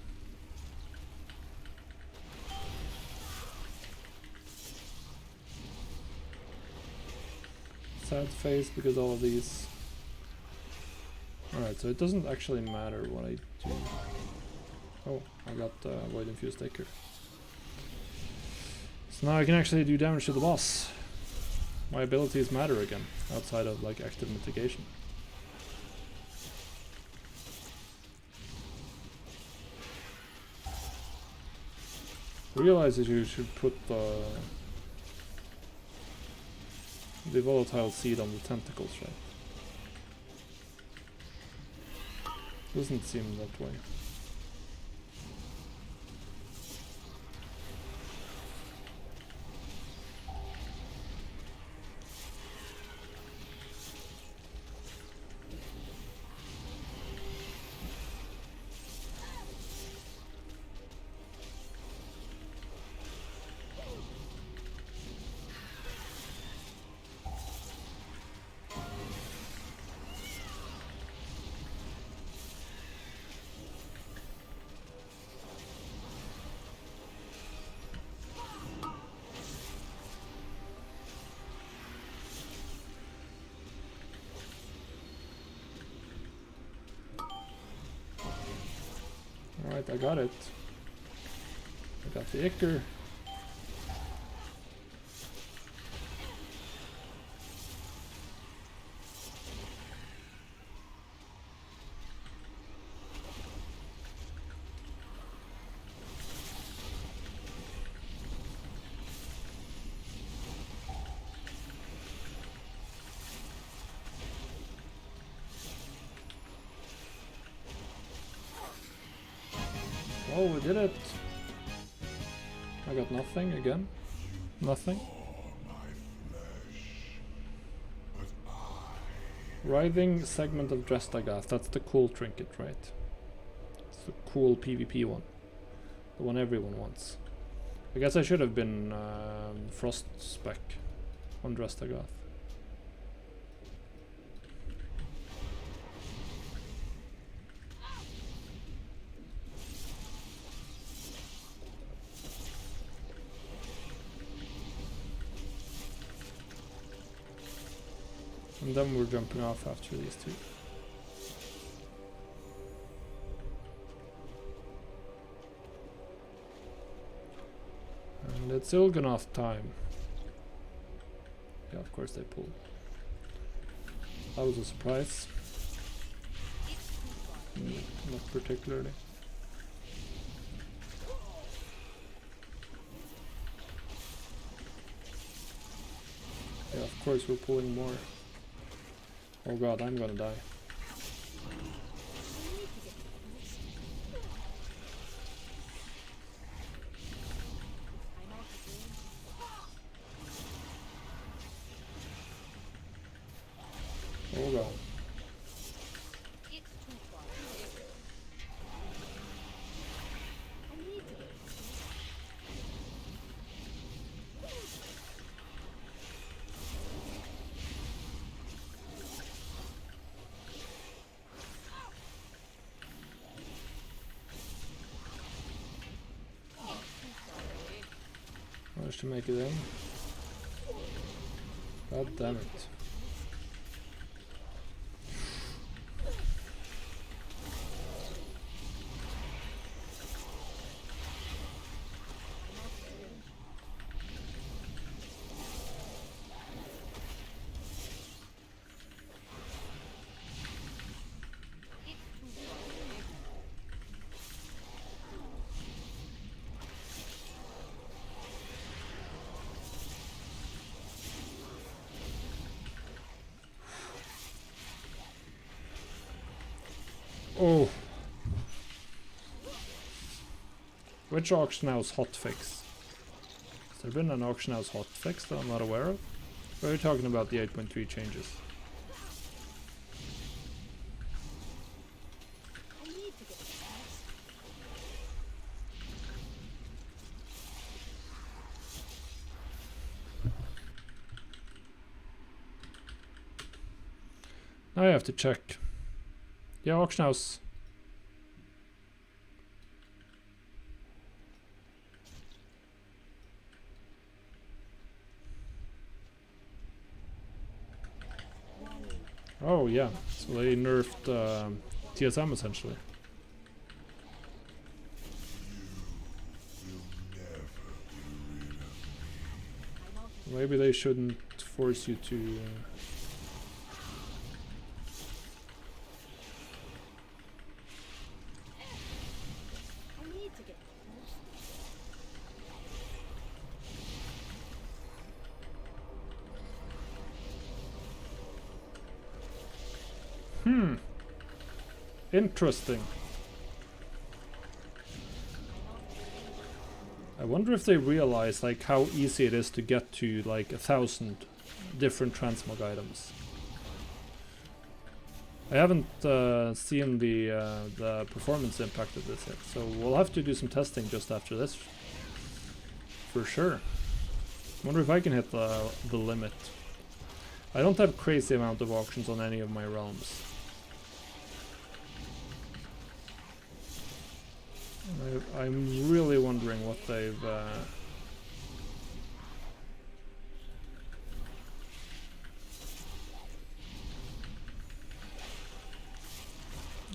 Sad face because all of these. Alright, so it doesn't actually matter what I do. Oh, I got Void Infused Acre. So now I can actually do damage to the boss. My abilities matter again, outside of like active mitigation. Realize that you should put the volatile seed on the tentacles, right? Doesn't seem that way. Alright, I got it. I got the Ichor. Oh, we did it! I got nothing again. Nothing. Writhing segment of Drestagath. That's the cool trinket, right? It's the cool PvP one. The one everyone wants. I guess I should have been Frost spec on Drestagath. And then we're jumping off after these two. And it's Il'gynoth time. Yeah, of course they pulled. That was a surprise. Not particularly. Yeah, of course we're pulling more. Oh god, I'm gonna die. Oh god. Managed to make it in. God damn it. Oh. Which auction house hotfix? Has there been an auction house hotfix that I'm not aware of? Or are you talking about the 8.3 changes? I need to get fast. Now I have to check. Yeah, auction house. Oh yeah, so they nerfed TSM essentially. Maybe they shouldn't force you to... I need to get fast. Interesting. I wonder if they realize like how easy it is to get to like 1,000 different transmog items. I haven't seen the performance impact of this yet, so we'll have to do some testing just after this, for sure. Wonder if I can hit the limit. I don't have crazy amount of auctions on any of my realms. I'm really wondering what they've...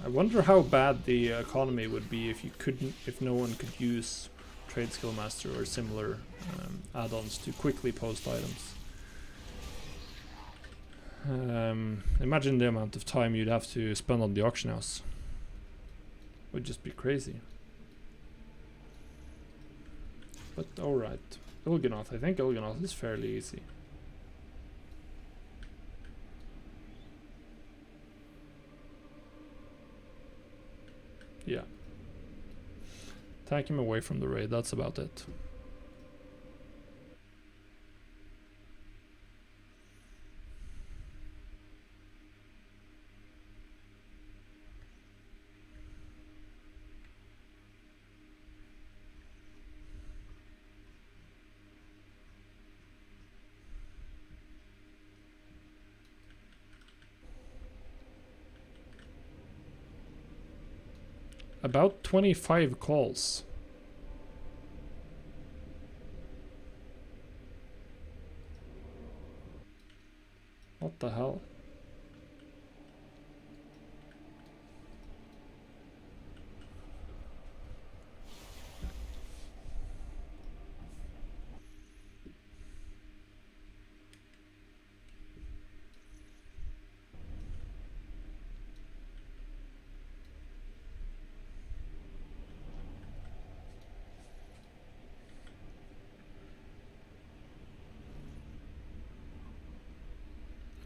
I wonder how bad the economy would be if you couldn't, if no one could use Trade Skill Master or similar add-ons to quickly post items. Imagine the amount of time you'd have to spend on the auction house. Would just be crazy. But alright. Il'gynoth. I think Il'gynoth is fairly easy. Yeah. Take him away from the raid, that's about it. About 25 calls. What the hell?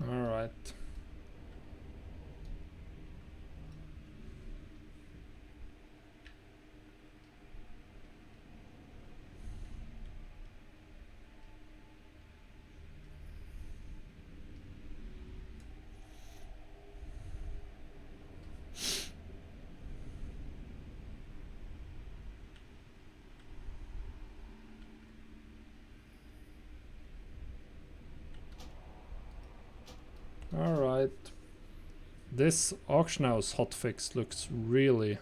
Alright. Alright. This auction house hotfix looks really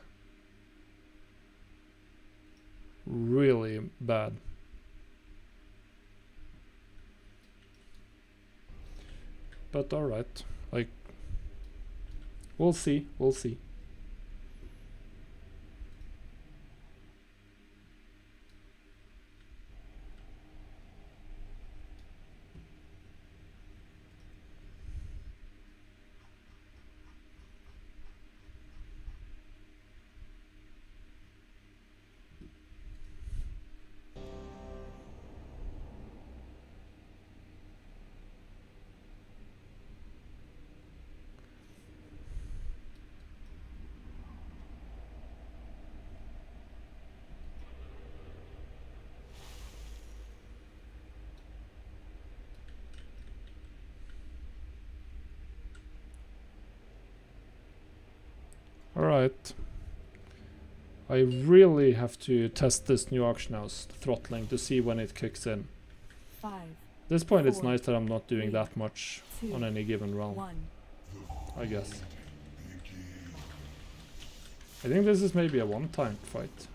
bad. But alright. Like, we'll see. We'll see. Alright. I really have to test this new auction house throttling to see when it kicks in. 5, At this point it's 4, nice that I'm not doing 3, that much 2, on any given round, 1. I guess. I think this is maybe a one-time fight.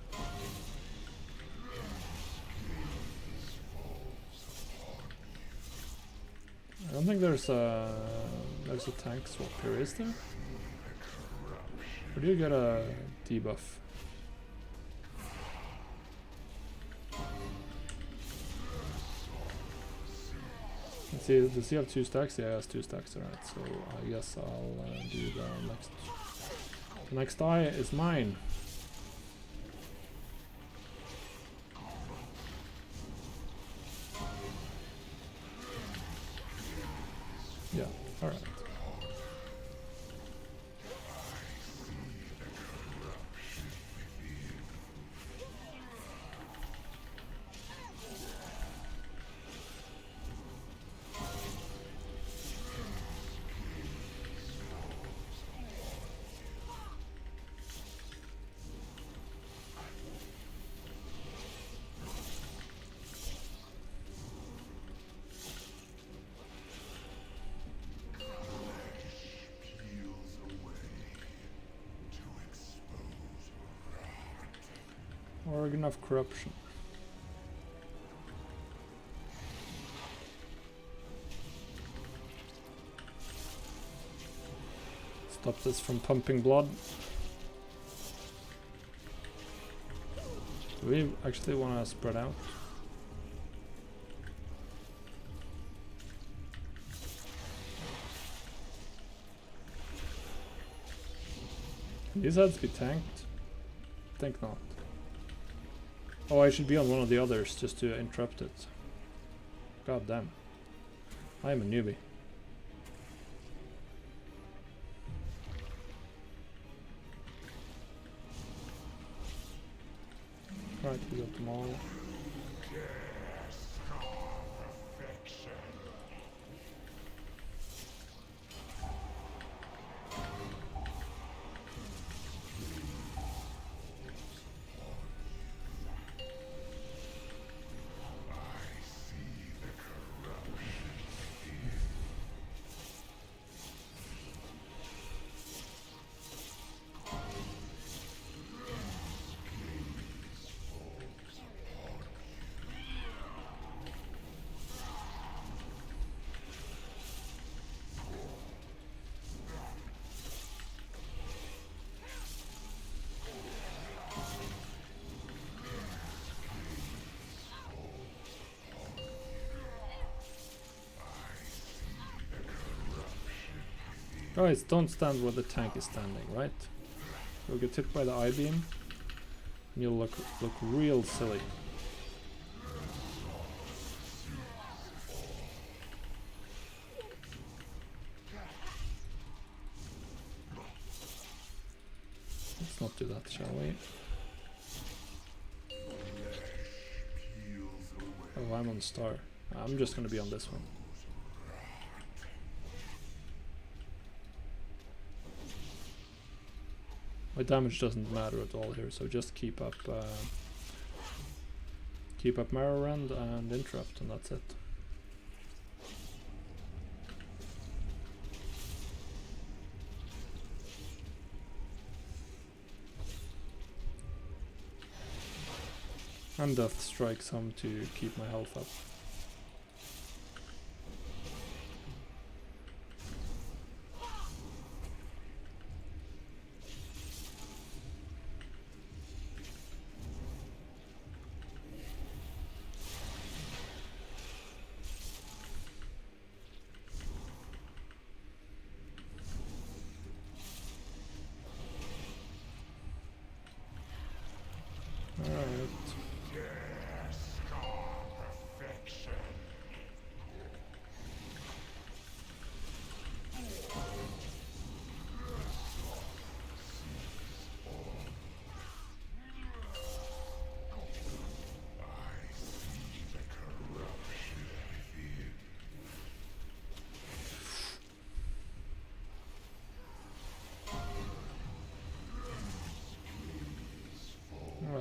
I don't think there's a tank swap here, is there? Or do you get a debuff? Let's see, does he have 2 stacks? Yeah, he has 2 stacks, alright, so I guess I'll do the next. The next die is mine. Yeah, alright. Organ of corruption. Stop this from pumping blood. Do we actually want to spread out? Can these heads be tanked? Think not. Oh, I should be on one of the others just to interrupt it. God damn. I am a newbie. Right, we got them all. Guys, don't stand where the tank is standing, right? You'll get hit by the I-beam, and you'll look real silly. Let's not do that, shall we? Oh, I'm on star. I'm just gonna be on this one. My damage doesn't matter at all here, so just keep up Marrow Rend and Interrupt, and that's it. And Death Strike some to keep my health up.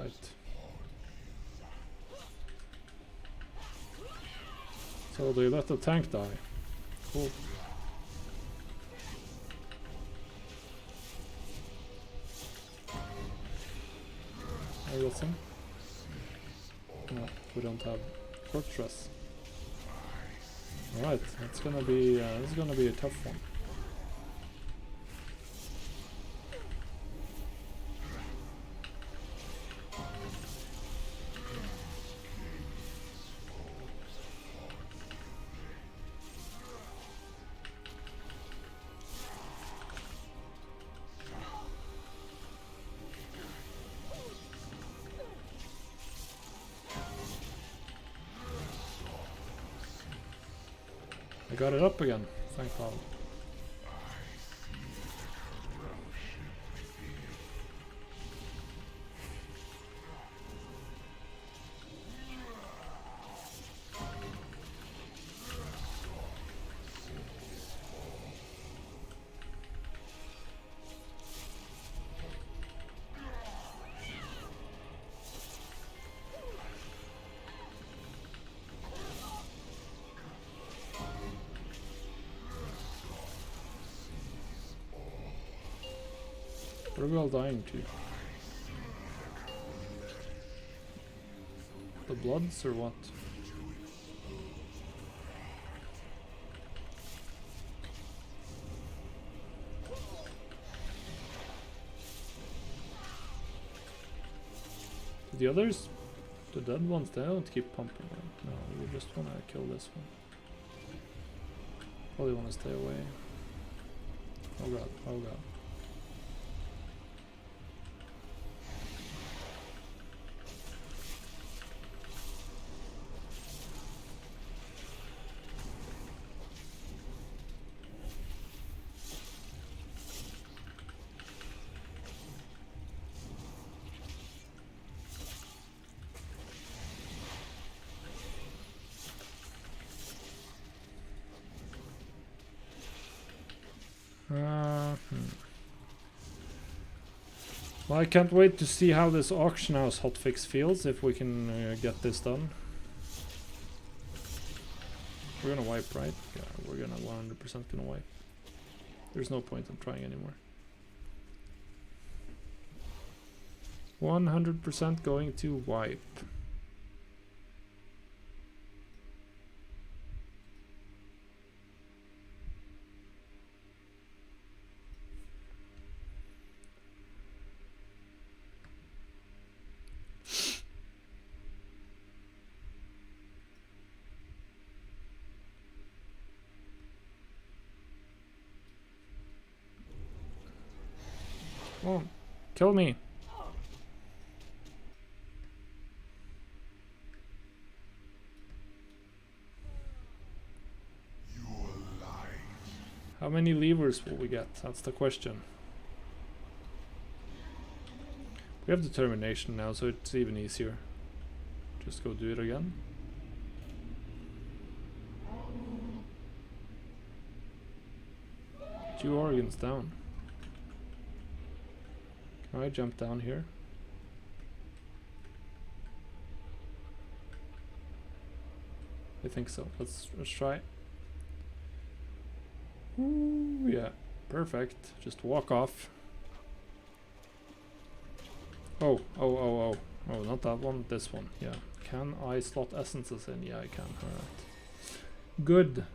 Right. So they let the tank die. Cool. I got some. No, we don't have corpse stress. Alright, it's gonna be this is gonna be a tough one. I got it up again, thank God. What are we all dying to? The bloods or what? The others? The dead ones, they don't keep pumping, right? No, we just wanna kill this one. Probably wanna stay away. Oh god, oh god. Well, I can't wait to see how this auction house hotfix feels if we can get this done. We're gonna wipe, right? Yeah, we're gonna 100% gonna wipe. There's no point in trying anymore. 100% going to wipe. Oh, kill me. How many levers will we get? That's the question. We have determination now, so it's even easier. Just go do it again. Two organs down. Can I jump down here? I think so. Let's try. Ooh, yeah, perfect. Just walk off. Oh, not that one, this one. Yeah. Can I slot essences in? Yeah, I can. Alright. Good.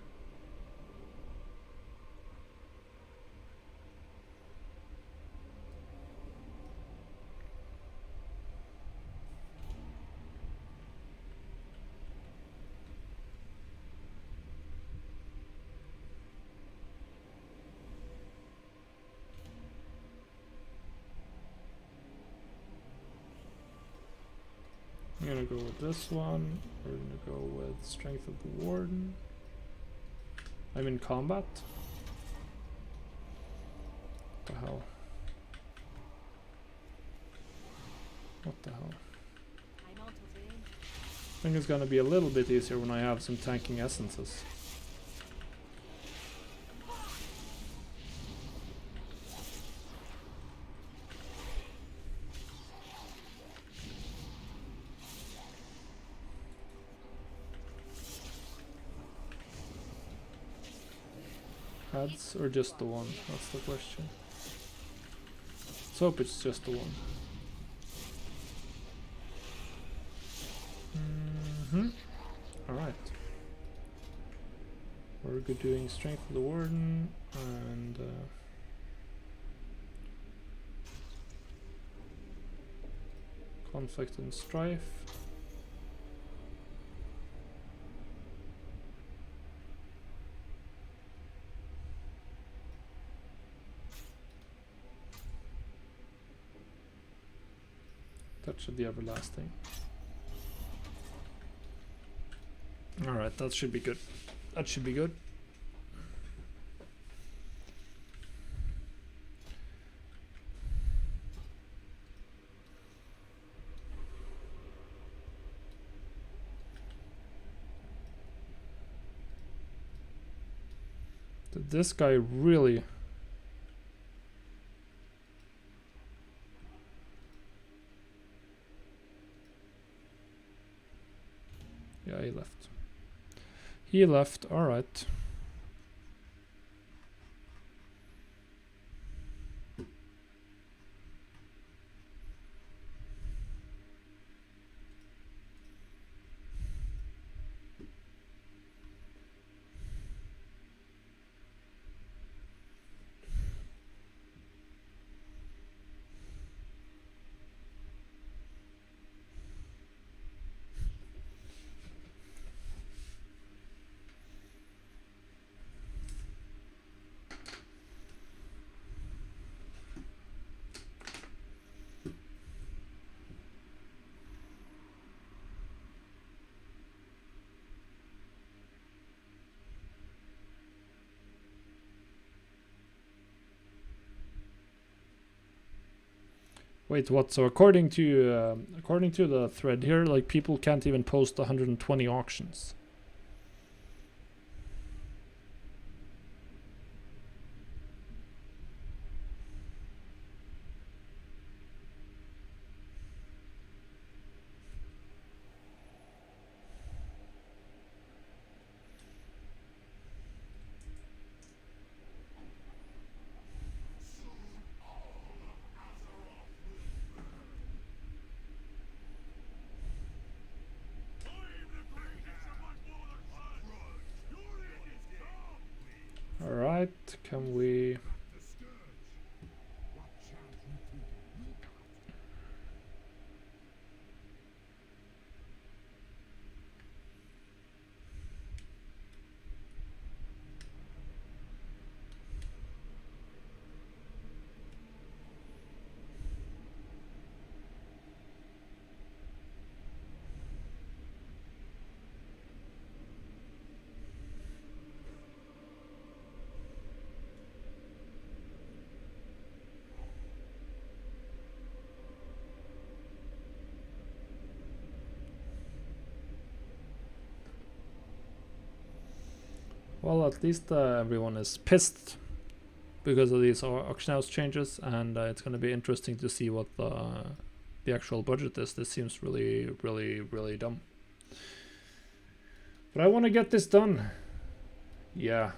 I'm gonna go with this one. We're gonna go with Strength of the Warden. I'm in combat. What the hell? What the hell? I think it's gonna be a little bit easier when I have some tanking essences. heads or just the one? That's the question. Let's hope it's just the one. Alright. We're good doing strength of the warden and conflict and strife. Touch of the everlasting. Alright, that should be good. That should be good. Did this guy really... Yeah, he left. He left, alright. Wait, what? So according to the thread here, like people can't even post 120 auctions. Alright, can we... Well, at least everyone is pissed because of these auction house changes, and it's going to be interesting to see what the actual budget is. This seems really, really, really dumb. But I want to get this done. Yeah.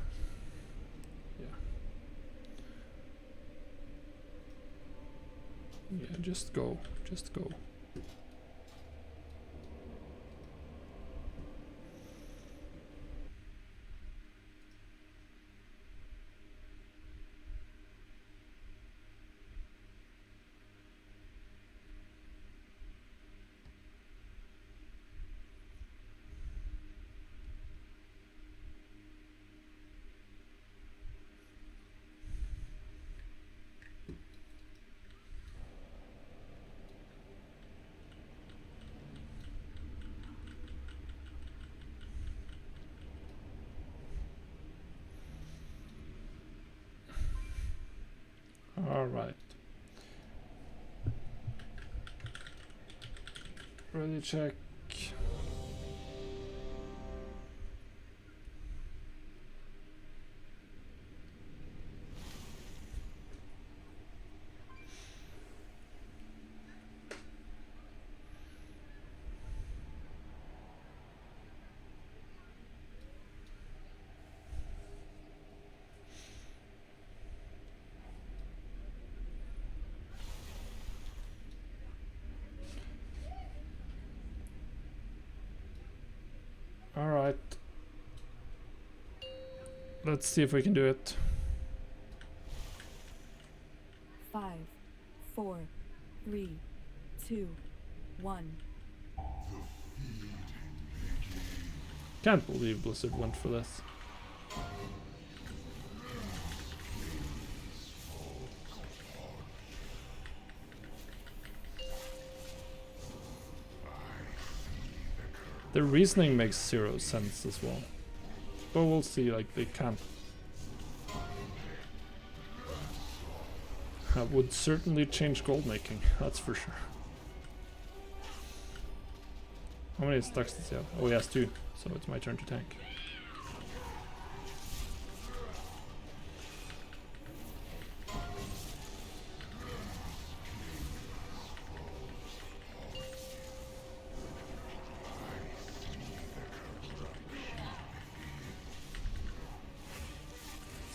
Yeah, just go. Just go. All right. Ready check. Let's see if we can do it. 5, 4, 3, 2, 1. Can't believe Blizzard went for this. The reasoning makes zero sense as well. But we'll see, like, they can't. That would certainly change gold making, that's for sure. How many stacks does he have? Oh, he has 2, so it's my turn to tank.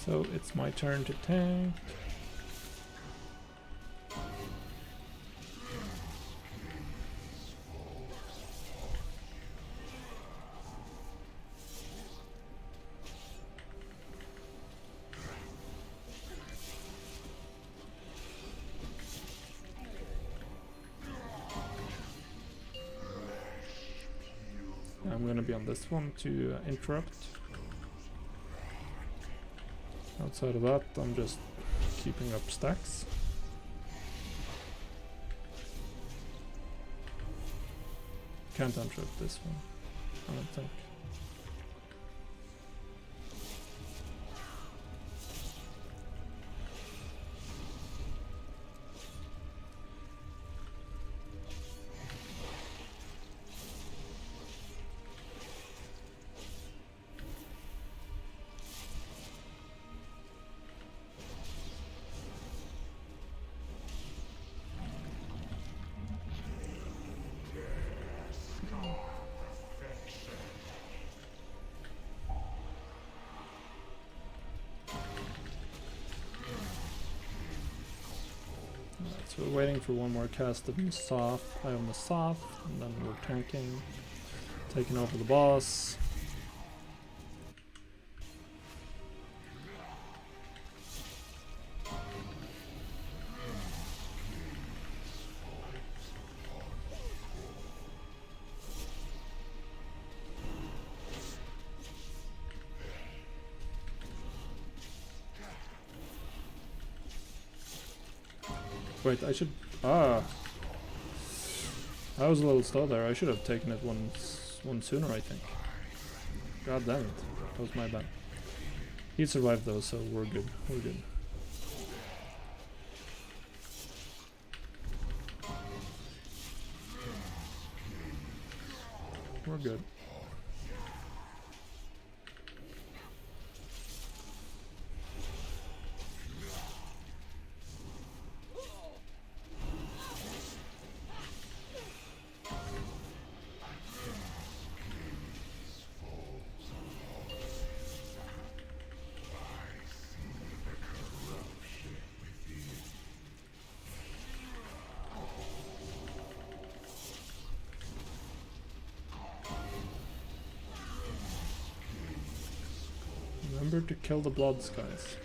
So it's my turn to tank. I'm gonna be on this one to interrupt. Outside of that, I'm just keeping up stacks. Can't interrupt this one, I don't think. So we're waiting for one more cast of Masaf. I own Masaf, and then we're tanking, taking over the boss. Wait, I should... Ah! I was a little slow there. I should have taken it one sooner, I think. God damn it. That was my bad. He survived though, so we're good. We're good. We're good. Remember to kill the bloods, guys.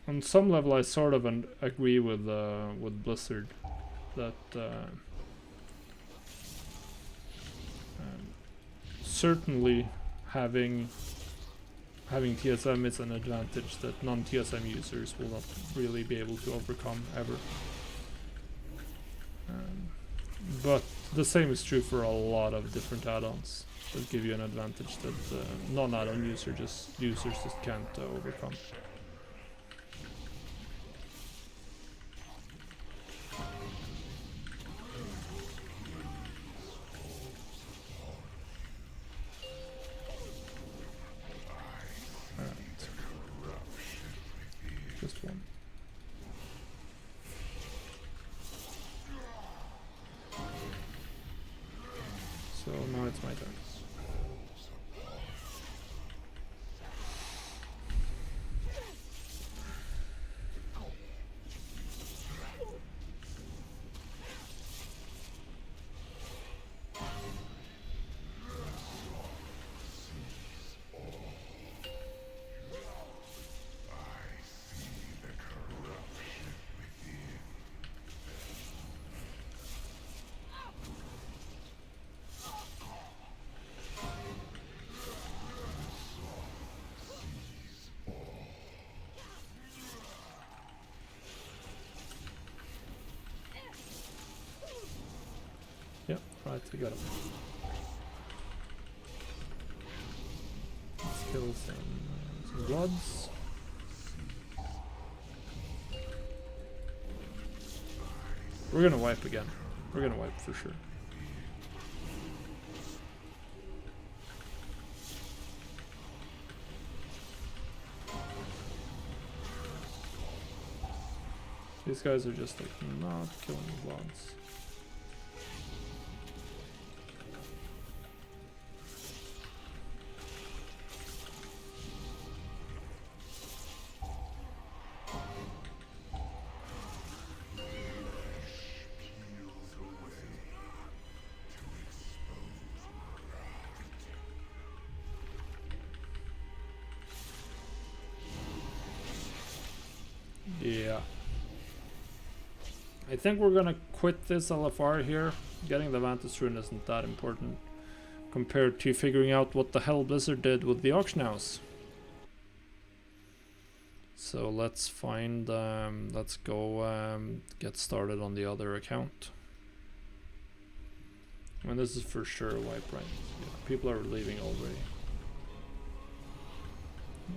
On some level, I sort of agree with Blizzard that certainly having TSM is an advantage that non-TSM users will not really be able to overcome ever. But the same is true for a lot of different add-ons that give you an advantage that non-add-on users just can't overcome. my turn. Yeah, right, we got him. Let's kill some bloods. We're gonna wipe again. We're gonna wipe for sure. These guys are just like not killing bloods. Yeah. I think we're gonna quit this LFR here. Getting the Vantage Rune isn't that important compared to figuring out what the hell Blizzard did with the auction house. So let's find, let's go get started on the other account. And this is for sure a wipe, right? Yeah, people are leaving already.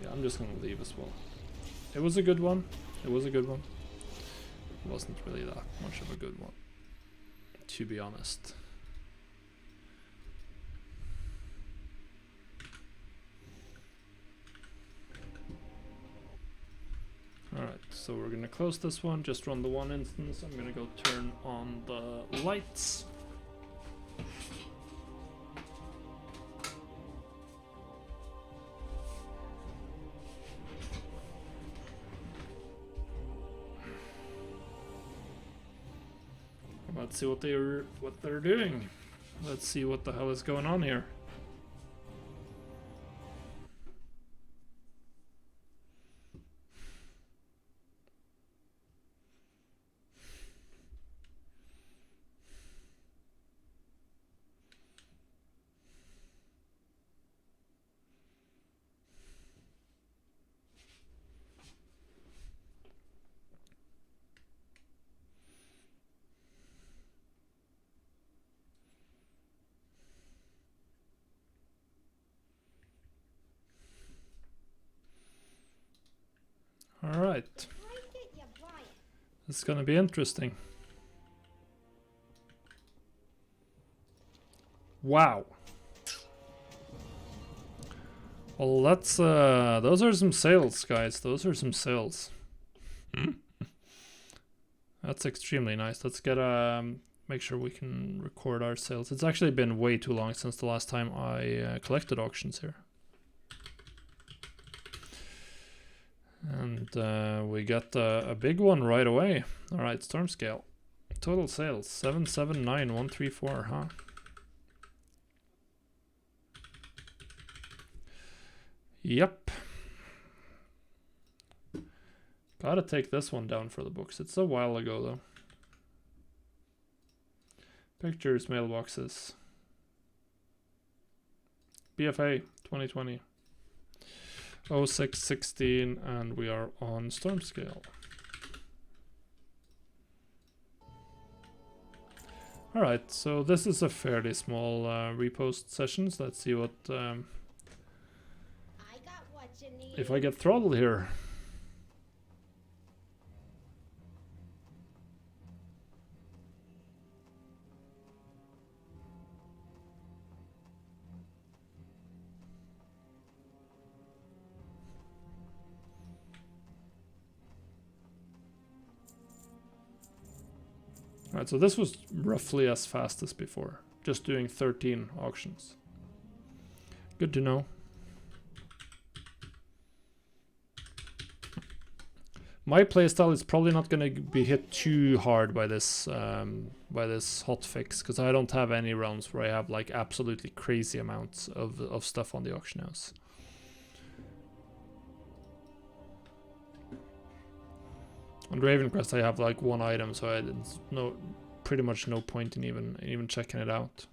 Yeah, I'm just gonna leave as well. It was a good one. It was a good one. It wasn't really that much of a good one, to be honest. Alright, so we're gonna close this one, just run the one instance. I'm gonna go turn on the lights. Let's see what they're doing. Let's see what the hell is going on here. All right. It's gonna be interesting. Wow. Well, let's those are some sales, guys. Those are some sales. That's extremely nice. Let's get make sure we can record our sales. It's actually been way too long since the last time I collected auctions here. And we got a big one right away. All right, storm scale. Total sales 779134, huh? Yep. Gotta take this one down for the books. It's a while ago though. Pictures, mailboxes. BFA 2020. 0616, and we are on storm scale. Alright, so this is a fairly small repost sessions. Let's see what if I get throttled here. Alright, so this was roughly as fast as before, just doing 13 auctions. Good to know. My playstyle is probably not going to be hit too hard by this hotfix, because I don't have any rounds where I have like absolutely crazy amounts of stuff on the auction house. On Ravencrest I have like one item, so it's pretty much no point in even checking it out.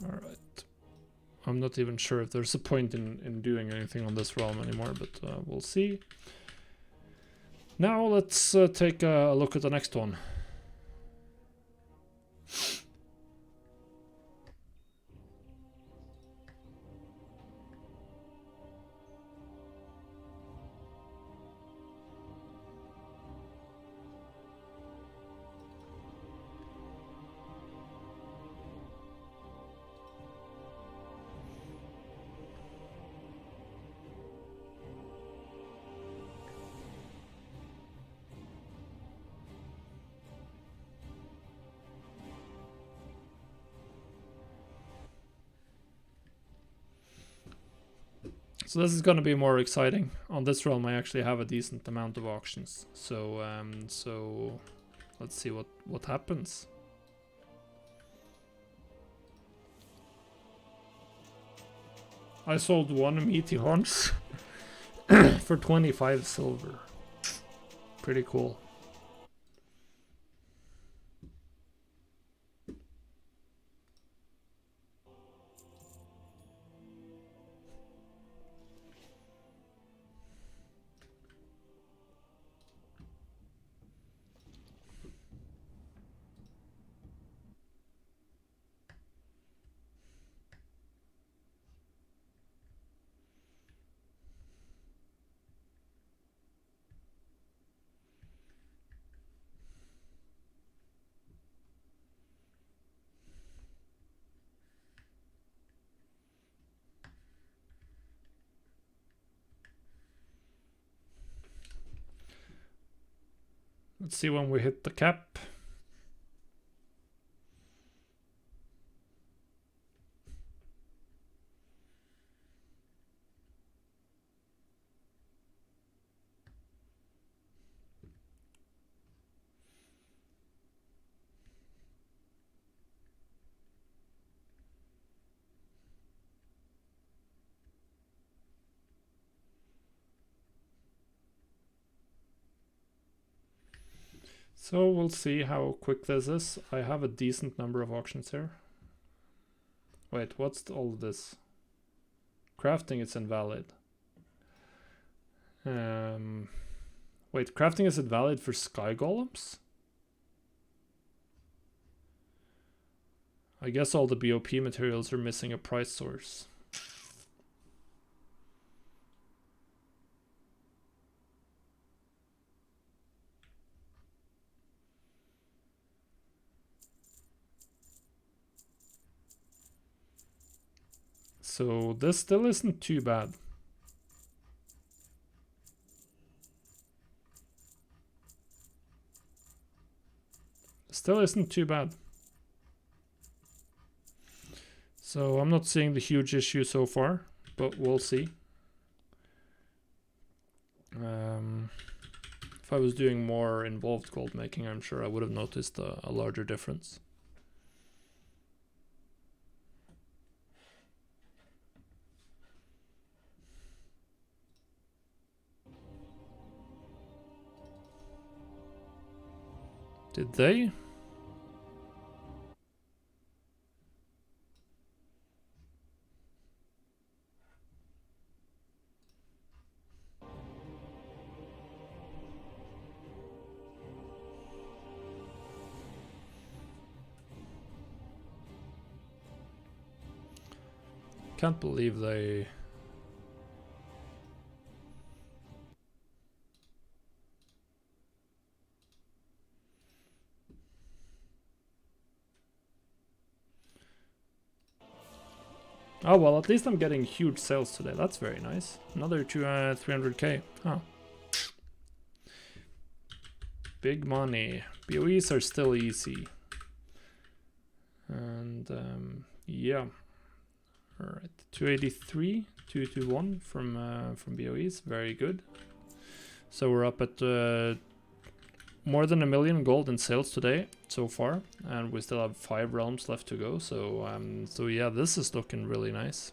Alright. I'm not even sure if there's a point in doing anything on this realm anymore, but we'll see. Now let's take a look at the next one. So this is going to be more exciting. On this realm I actually have a decent amount of auctions. So so let's see what happens. I sold one meaty horns for 25 silver. Pretty cool. Let's see when we hit the cap. So we'll see how quick this is. I have a decent number of auctions here. Wait, what's all this? Crafting is invalid. Wait, crafting is invalid for sky golems? I guess all the BOP materials are missing a price source. So this still isn't too bad. Still isn't too bad. So I'm not seeing the huge issue so far, but we'll see. If I was doing more involved gold making, I'm sure I would have noticed a larger difference. Did they? can't believe they... Oh well, at least I'm getting huge sales today. That's very nice. Another 300k. Huh. Big money. BOEs are still easy. And yeah. Alright. 283, 221 from BOEs. Very good. So we're up at more than 1 million gold in sales today so far, and we still have 5 realms left to go. So so yeah, this is looking really nice.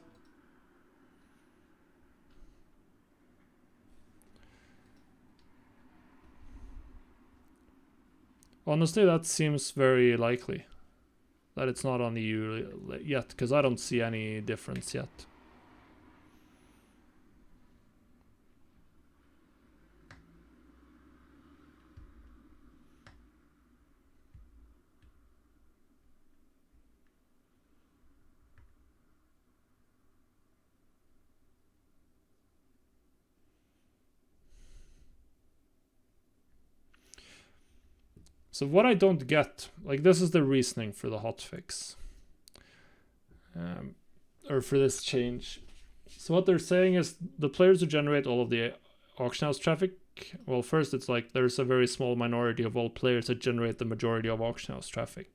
Honestly, that seems very likely that it's not on the EU yet, because I don't see any difference yet. So what I don't get, like, this is the reasoning for the hotfix, or for this change. So what they're saying is the players who generate all of the auction house traffic, well, first it's like there's a very small minority of all players that generate the majority of auction house traffic.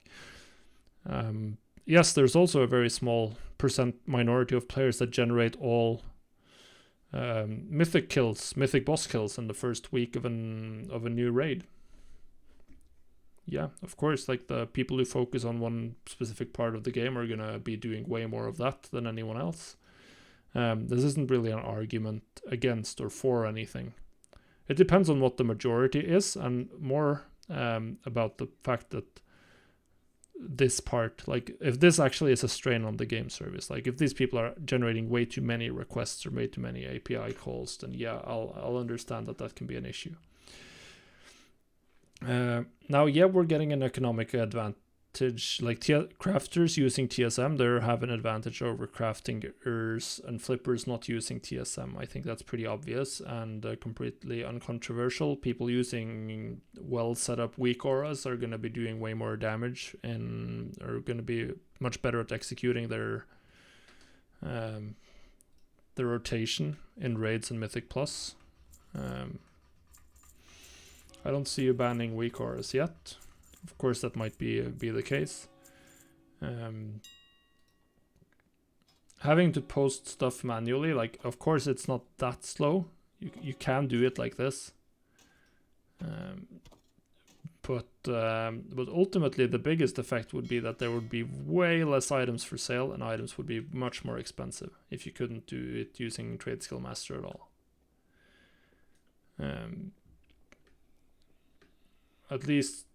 Yes, there's also a very small minority of players that generate all mythic boss kills in the first week of a new raid. Yeah, of course, like the people who focus on one specific part of the game are gonna be doing way more of that than anyone else. This isn't really an argument against or for anything. It depends on what the majority is, and more about the fact that this part, like if this actually is a strain on the game service, like if these people are generating way too many requests or way too many API calls, then yeah, I'll understand that can be an issue. Now, yeah, we're getting an economic advantage. Like crafters using TSM, they have an advantage over craftingers and flippers not using TSM. I think that's pretty obvious and completely uncontroversial. People using well set up weak auras are going to be doing way more damage and are going to be much better at executing their rotation in raids and Mythic Plus. I don't see you banning weak auras yet. Of course, that might be the case. Having to post stuff manually, like, of course, it's not that slow. You can do it like this. But ultimately, the biggest effect would be that there would be way less items for sale, and items would be much more expensive if you couldn't do it using Trade Skill Master at all. At least,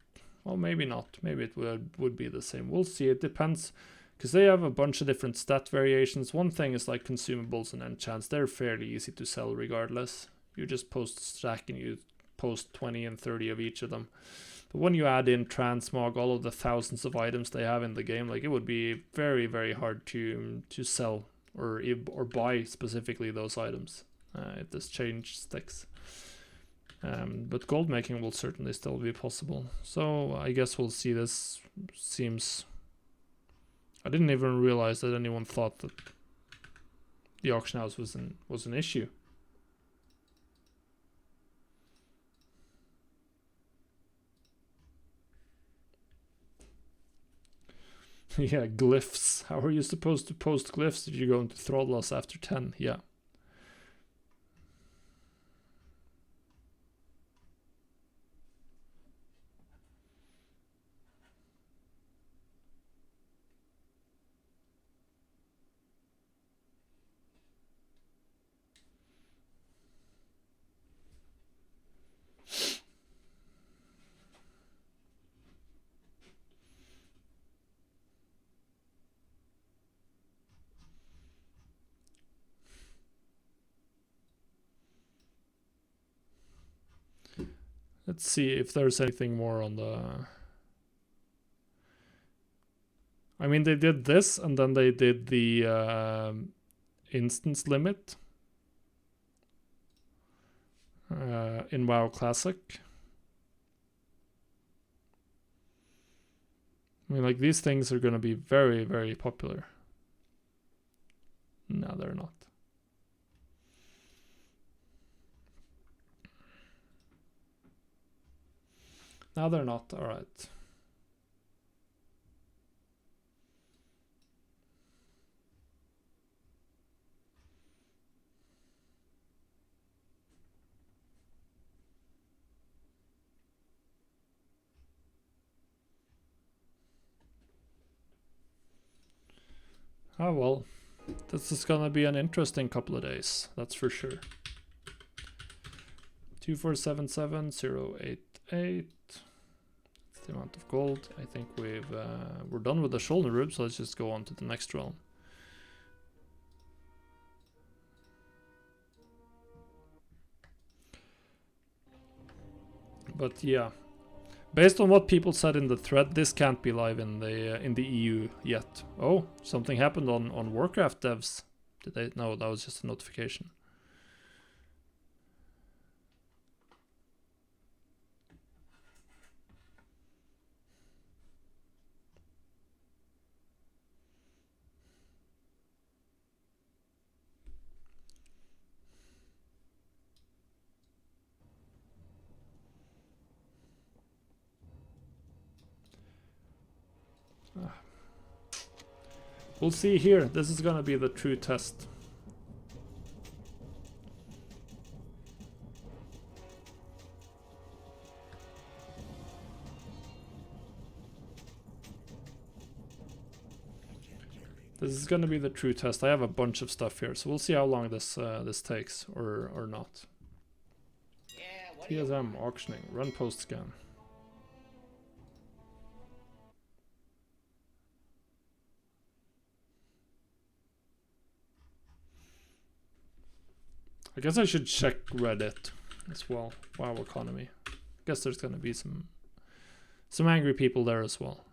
well, maybe not. Maybe it would be the same. We'll see. It depends, because they have a bunch of different stat variations. One thing is like consumables and enchants. They're fairly easy to sell regardless. You just post a stack and you post 20 and 30 of each of them. But when you add in transmog, all of the thousands of items they have in the game, like, it would be very, very hard to sell or buy specifically those items if this change sticks. But gold making will certainly still be possible. So I guess we'll see. This seems... I didn't even realize that anyone thought that the auction house was an issue. Yeah, glyphs. How are you supposed to post glyphs if you go into thrall loss after 10? Yeah. Let's see if there's anything more on the... I mean, they did this, and then they did the instance limit in WoW Classic. I mean, like, these things are going to be very, very popular. No, they're not. No, they're not. All right. Oh, well. This is going to be an interesting couple of days. That's for sure. 2477088. That's the amount of gold. I think we're done with the shoulder rib, so let's just go on to the next realm. But yeah, based on what people said in the thread, this can't be live in the EU yet. Oh, something happened on Warcraft devs. Did they? No, that was just a notification. We'll see here. This is gonna be the true test. This is gonna be the true test. I have a bunch of stuff here, so we'll see how long this takes or not. TSM auctioning. Run post scan. I guess I should check Reddit as well. WoW economy. I guess there's gonna be some angry people there as well.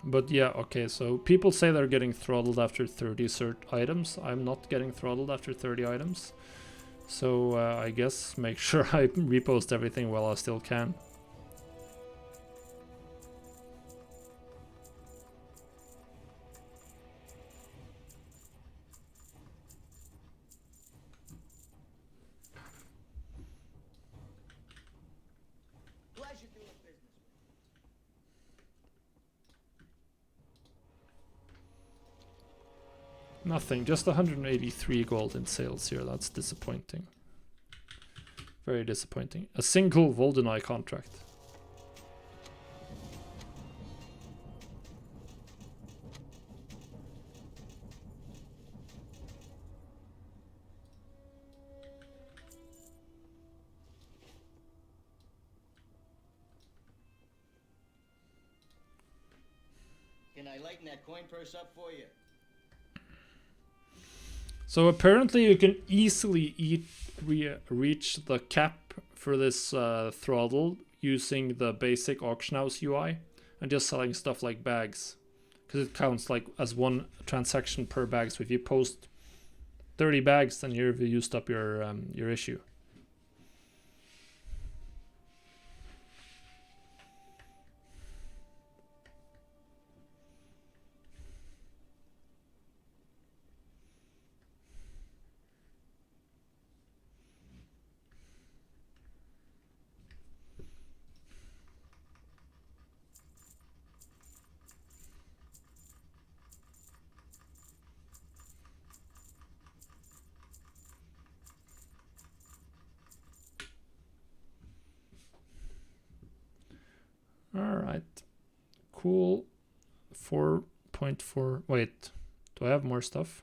But yeah, okay, so people say they're getting throttled after 30 cert items. I'm not getting throttled after 30 items. So I guess make sure I repost everything while I still can. Nothing, just 183 gold in sales here. That's disappointing. Very disappointing. A single Voldenai contract. Can I lighten that coin purse up for you? So apparently you can easily reach the cap for this throttle using the basic auction house UI and just selling stuff like bags, because it counts like as one transaction per bag. So if you post 30 bags, then you've used up your issue. All right, cool. 4.4. Wait, do I have more stuff?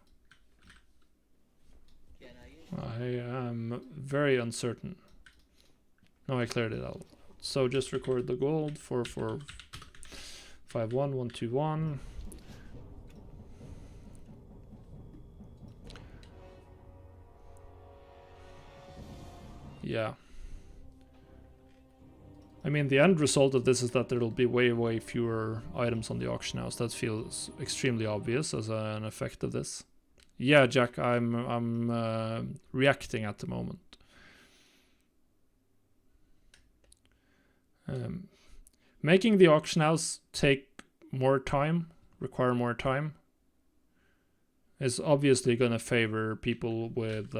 I am very uncertain. No, I cleared it out. So just record the gold 4451121. Yeah. I mean, the end result of this is that there'll be way fewer items on the auction house. That feels extremely obvious as an effect of this. Yeah, Jack, I'm reacting at the moment. Making the auction house take more time, require more time, is obviously going to favor people with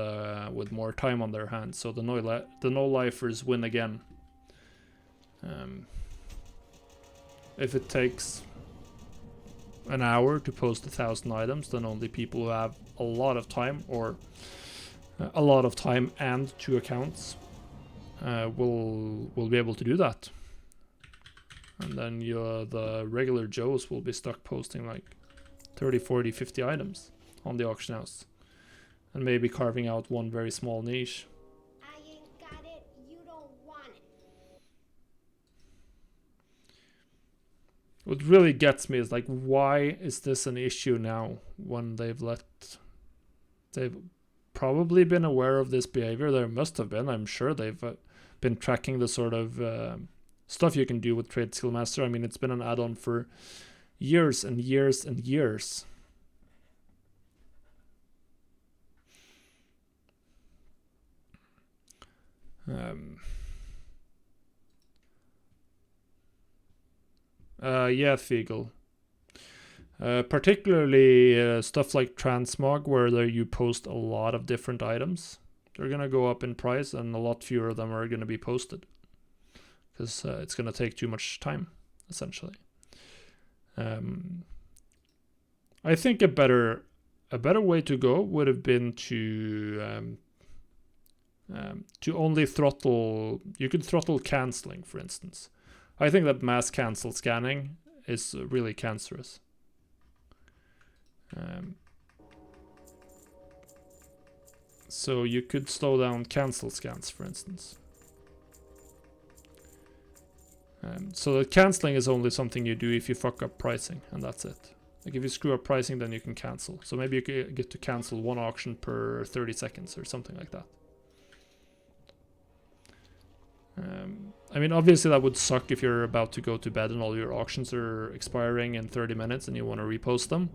more time on their hands. So the no-lifers win again. If it takes an hour to post 1,000 items, then only people who have a lot of time, or a lot of time and 2 accounts, will be able to do that. And then the regular Joes will be stuck posting like 30, 40, 50 items on the auction house, and maybe carving out one very small niche. I ain't got it, you don't want it. What really gets me is like, why is this an issue now when they've probably been aware of this behavior? There must have been. I'm sure they've been tracking the sort of stuff you can do with Trade Skill Master. I mean, it's been an add-on for years and years and years. Yeah, Fiegel. Particularly stuff like transmog, where you post a lot of different items. They're going to go up in price, and a lot fewer of them are going to be posted, because it's going to take too much time, essentially. I think a better way to go would have been to only throttle. You could throttle canceling, for instance. I think that mass cancel scanning is really cancerous. So you could slow down cancel scans, for instance. So the canceling is only something you do if you fuck up pricing, and that's it. Like if you screw up pricing, then you can cancel. So maybe you could get to cancel 1 auction per 30 seconds or something like that. I mean, obviously that would suck if you're about to go to bed and all your auctions are expiring in 30 minutes and you want to repost them.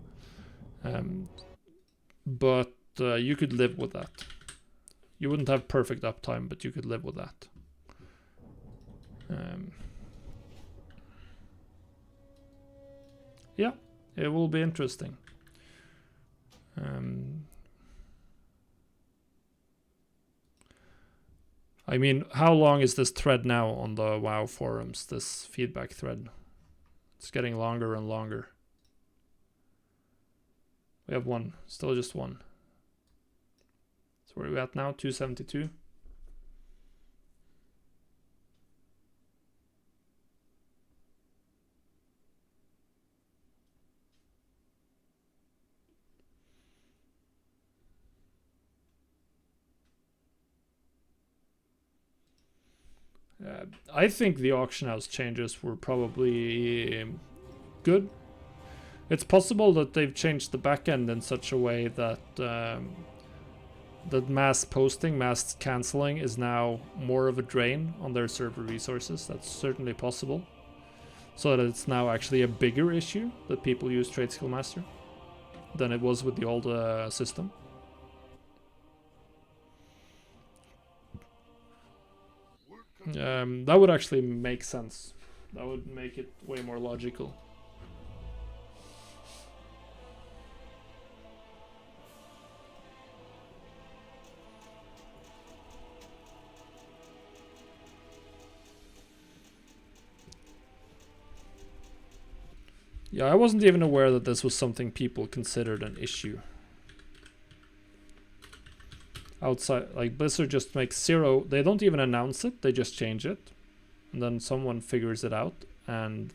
But you could live with that. You wouldn't have perfect uptime, but you could live with that. Yeah, it will be interesting. I mean, how long is this thread now on the WoW forums, this feedback thread? It's getting longer and longer. We have one, still just one. So where are we at now? 272? I think the auction house changes were probably good. It's possible that they've changed the backend in such a way that that mass posting, mass canceling is now more of a drain on their server resources. That's certainly possible. So that it's now actually a bigger issue that people use Trade Skill Master than it was with the old system. That would actually make sense. That would make it way more logical. Yeah, I wasn't even aware that this was something people considered an issue. Outside, like Blizzard just makes zero, they don't even announce it, they just change it. And then someone figures it out and,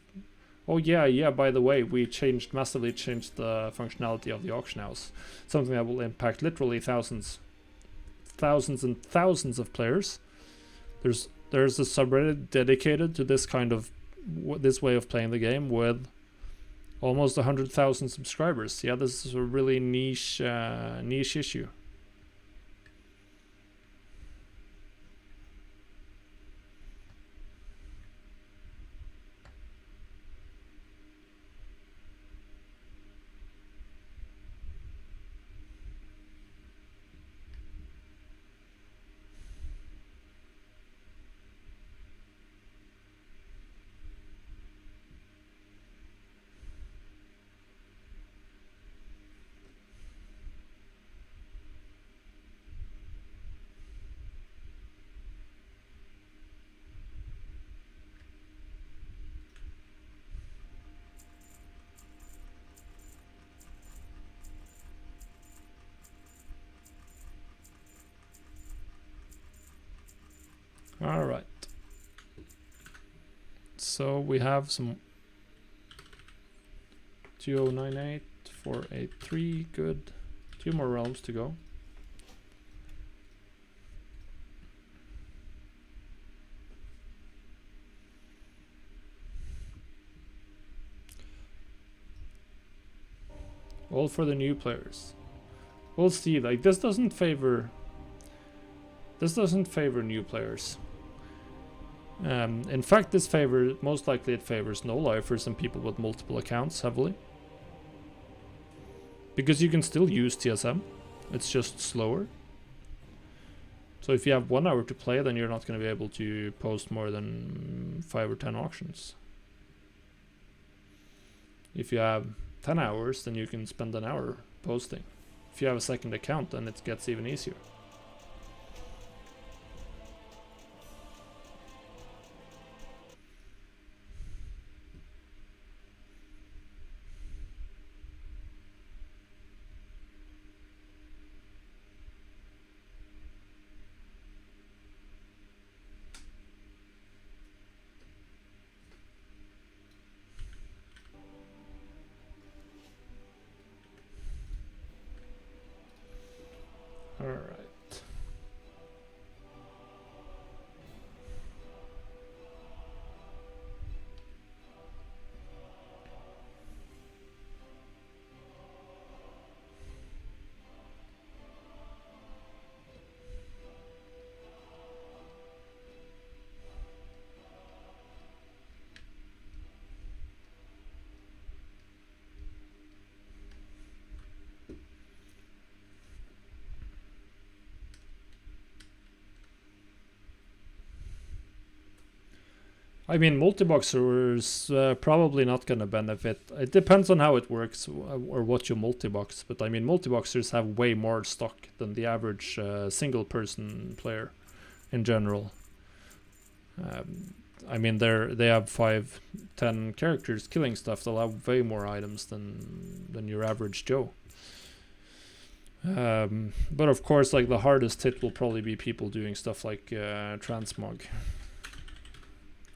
oh yeah, by the way, we massively changed the functionality of the auction house. Something that will impact literally thousands thousands and thousands of players. There's a subreddit dedicated to this kind of this way of playing the game with almost 100,000 subscribers. Yeah, this is a really niche issue. All right. So we have some 2098, 483, good. 2 more realms to go. All for the new players. We'll see. Like this doesn't favor new players. In fact, most likely it favors no-lifers and people with multiple accounts heavily. Because you can still use TSM, it's just slower. So if you have 1 hour to play, then you're not going to be able to post more than 5 or 10 auctions. If you have 10 hours, then you can spend an hour posting. If you have a second account, then it gets even easier. All right. I mean, multi-boxers probably not going to benefit. It depends on how it works or what you multi-box. But I mean, multi-boxers have way more stock than the average single-person player in general. I mean, they have 5-10 characters killing stuff. They'll have way more items than your average Joe. But of course, like the hardest hit will probably be people doing stuff like transmog,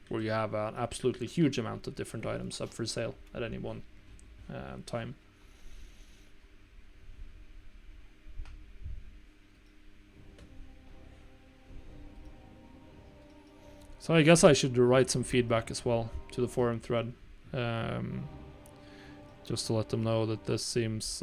where you have an absolutely huge amount of different items up for sale at any one time. So I guess I should write some feedback as well to the forum thread, just to let them know that this seems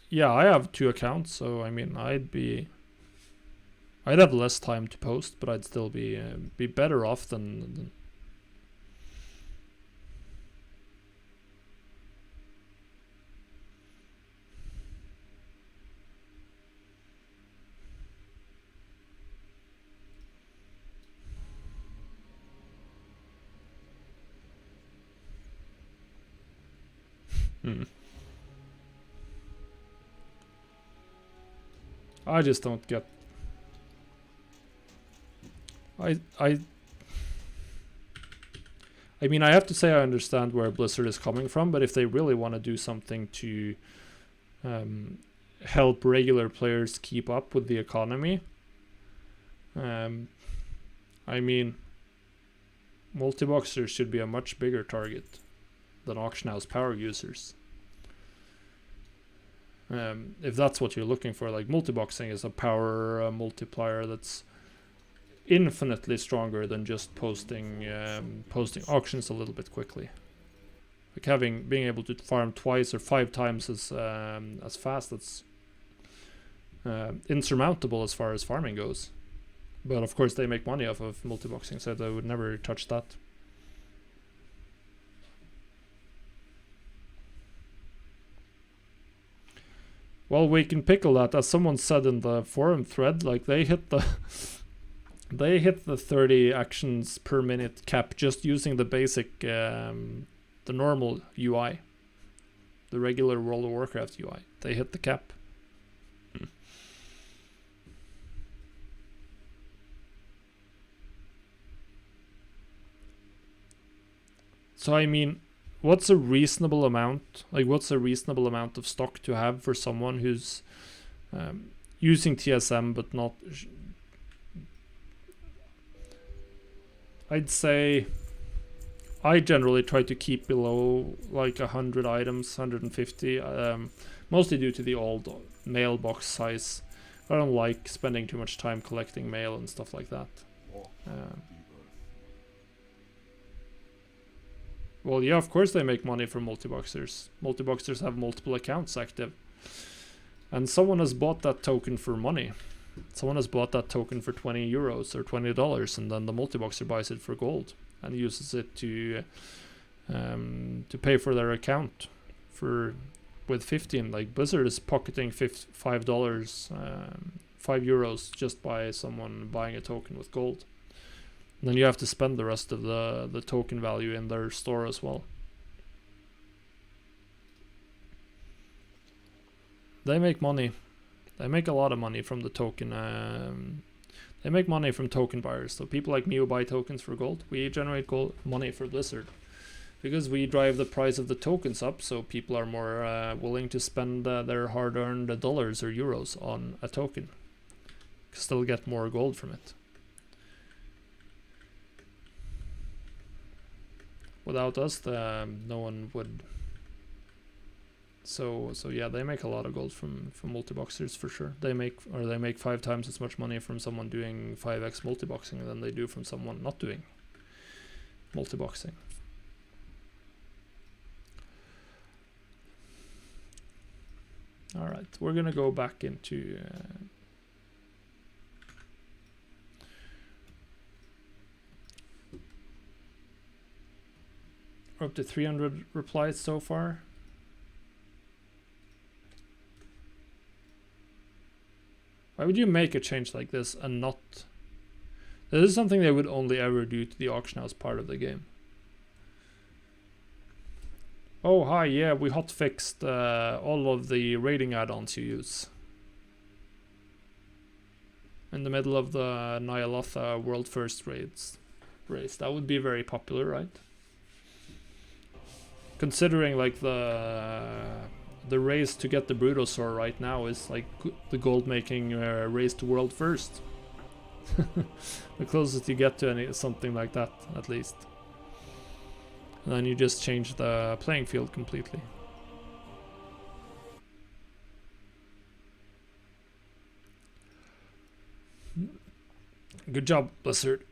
yeah, I have 2 accounts, so I mean, I'd have less time to post, but I'd still be better off than I just don't get. I mean, I have to say I understand where Blizzard is coming from, but if they really want to do something to help regular players keep up with the economy, I mean, multi-boxers should be a much bigger target than auction house power users. If that's what you're looking for, like multi-boxing is a power multiplier that's infinitely stronger than just posting auctions a little bit quickly. Like being able to farm twice or 5 times as fast, that's insurmountable as far as farming goes. But of course they make money off of multi-boxing, so they would never touch that. Well, we can pickle that, as someone said in the forum thread, like they hit the 30 actions per minute cap just using the basic, the normal UI, the regular World of Warcraft UI. They hit the cap. So I mean, what's a reasonable amount? Like, what's a reasonable amount of stock to have for someone who's using TSM but not? I'd say I generally try to keep below like 100 items, 150. Mostly due to the old mailbox size. I don't like spending too much time collecting mail and stuff like that. Well, yeah, of course they make money from multi-boxers. Multi-boxers have multiple accounts active. And someone has bought that token for money. Someone has bought that token for 20 euros or $20, and then the multi-boxer buys it for gold and uses it to pay for their account with 15. Like Blizzard is pocketing $5, €5 just by someone buying a token with gold. And then you have to spend the rest of the token value in their store as well. They make money. They make a lot of money from the token. They make money from token buyers. So people like me who buy tokens for gold, we generate money for Blizzard. Because we drive the price of the tokens up, so people are more willing to spend their hard-earned dollars or euros on a token. Still get more gold from it. Without us, no one would. So yeah, they make a lot of gold from multi-boxers for sure. They make 5 times as much money from someone doing 5x multi-boxing than they do from someone not doing multi-boxing. All right, we're gonna go back into. We're up to 300 replies so far. Why would you make a change like this and not? This is something they would only ever do to the auction house part of the game. Oh hi, yeah, we hotfixed all of the raiding add-ons you use. In the middle of the Nyalotha World First race. That would be very popular, right? Considering like the race to get the Brutosaur right now is like the Goldmaking race to world first. The closest you get to something like that, at least. And then you just change the playing field completely. Good job, Blizzard.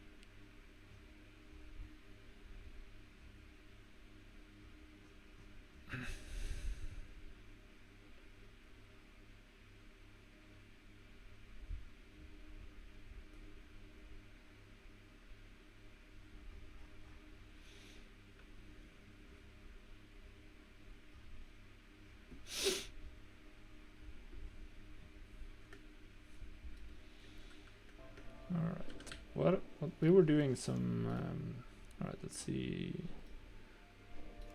What we were doing some all right, let's see.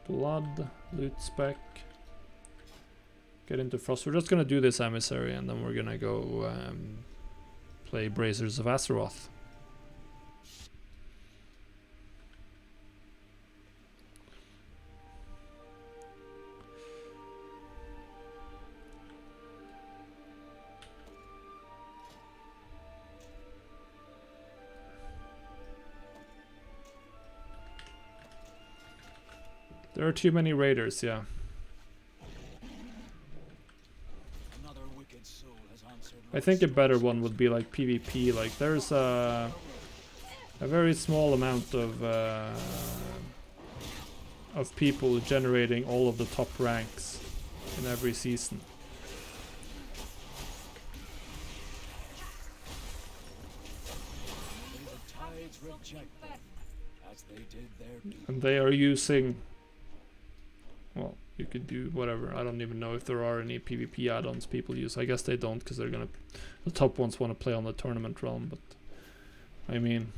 Blood, loot spec, get into Frost. We're just gonna do this emissary and then we're gonna go play Brazers of Azeroth. There are too many raiders, yeah. Another wicked soul has answered I think a better one would be like PvP. Like there's a very small amount of people generating all of the top ranks in every season. May the tides reject them, as they did their doom. And they are using, well, you could do whatever. I don't even know if there are any PvP add-ons people use. I guess they don't, because they're gonna, the top ones want to play on the tournament realm. But I mean,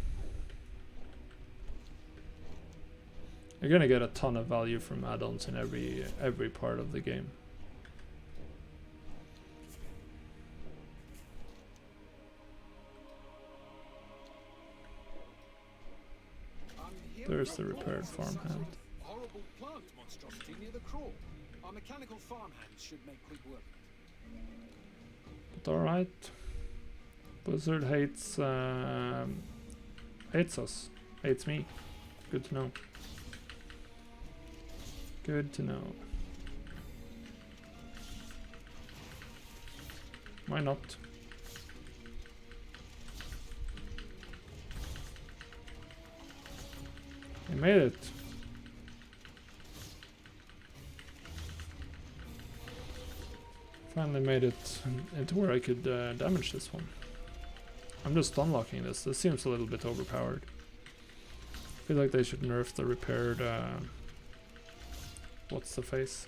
you're gonna get a ton of value from add-ons in every part of the game. There's the repaired farmhand. Horrible plant monstrosity near the crawl. Our mechanical farmhands should make quick work. But alright. Blizzard hates us. Hates me. Good to know. Good to know. Why not? I made it. Finally made it into where I could damage this one. I'm just unlocking this. This seems a little bit overpowered. I feel like they should nerf the repaired what's the face?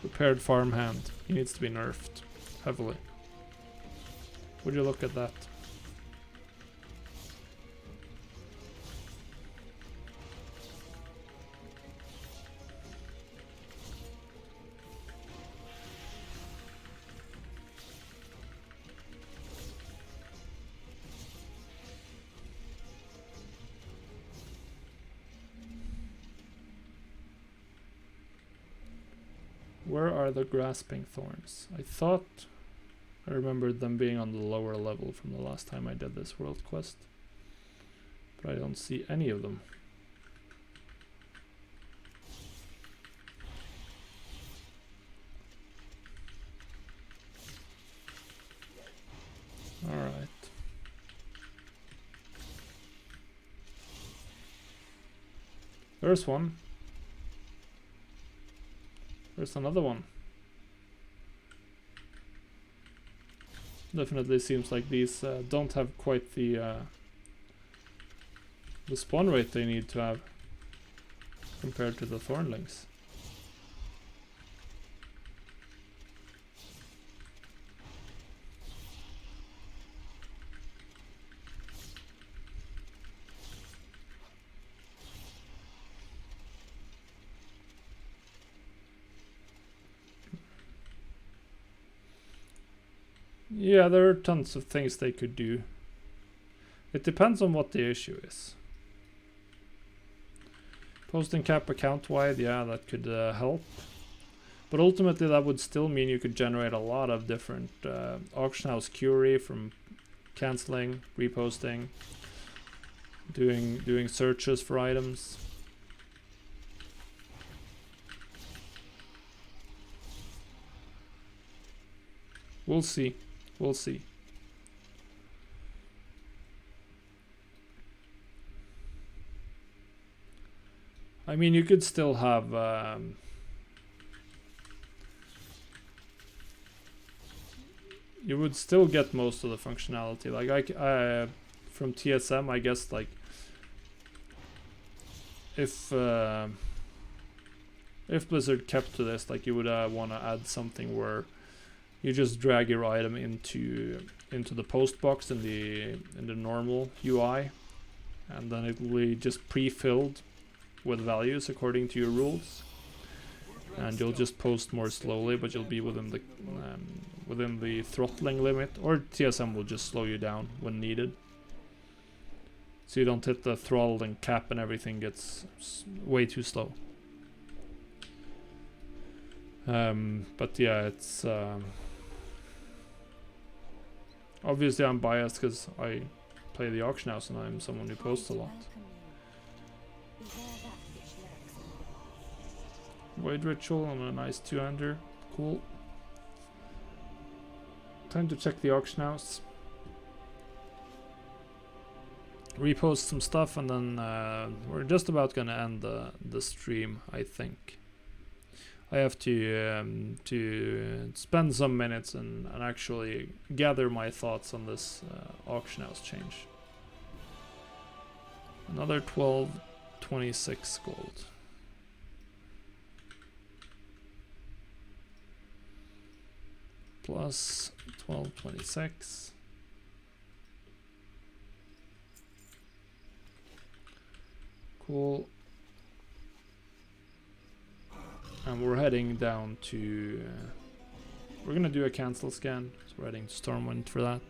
Repaired farmhand. He needs to be nerfed heavily. Would you look at that? Where are the grasping thorns? I thought I remembered them being on the lower level from the last time I did this world quest. But I don't see any of them. Alright. There's one. There's another one. Definitely seems like these don't have quite the spawn rate they need to have compared to the Thornlings. Yeah, there are tons of things they could do. It depends on what the issue is. Posting cap account wide, yeah, that could help. But ultimately that would still mean you could generate a lot of different auction house query from cancelling, reposting, doing searches for items. We'll see. We'll see. I mean, you could still have you would still get most of the functionality. Like I from TSM, I guess, like if Blizzard kept to this, like you would want to add something where you just drag your item into the post box in the normal UI, and then it will be just pre-filled with values according to your rules, and you'll just post more slowly, but you'll be within the throttling limit, or TSM will just slow you down when needed, so you don't hit the throttle and cap and everything gets way too slow. But yeah, it's obviously I'm biased because I play the auction house and I'm someone who posts a lot. Void Ritual on a nice 2-hander. Cool. Time to check the auction house. Repost some stuff and then we're just about gonna end the stream, I think. I have to spend some minutes and actually gather my thoughts on this auction house change. Another 1226 gold. Plus 1226. Cool. And we're heading down to... we're gonna do a cancel scan, so we're heading to Stormwind for that.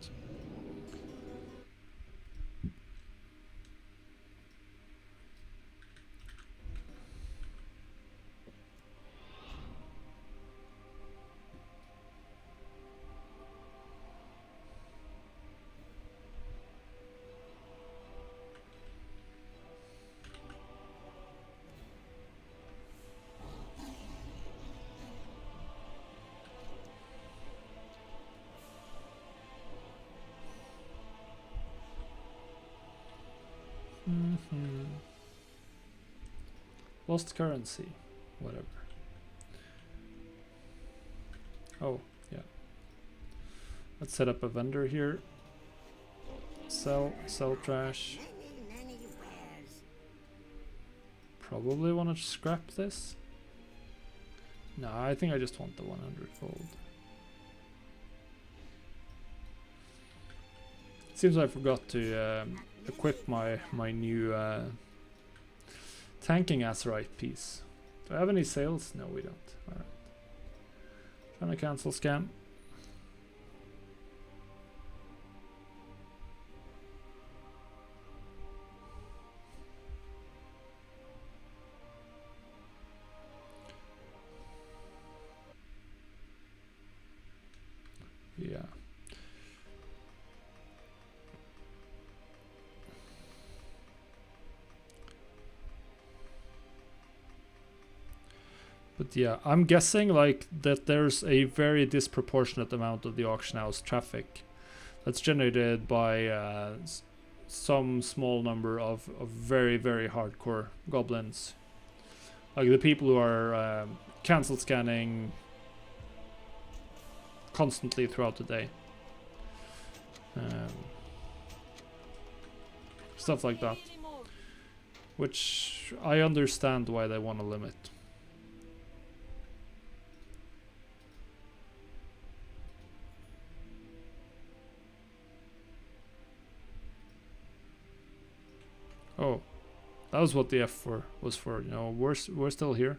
Lost currency, whatever. Oh, yeah. Let's set up a vendor here. Sell trash. Probably want to scrap this. No, I think I just want the 100 gold. Seems I forgot to equip my new tanking Azerite piece. Do I have any sales? No, we don't. Alright. Trying to cancel scam. Yeah. But yeah, I'm guessing like that there's a very disproportionate amount of the auction house traffic that's generated by some small number of very, very hardcore goblins. Like the people who are cancel scanning constantly throughout the day. Stuff like that. Which I understand why they want to limit. Oh, that was what the F4 was for. You know, we're still here.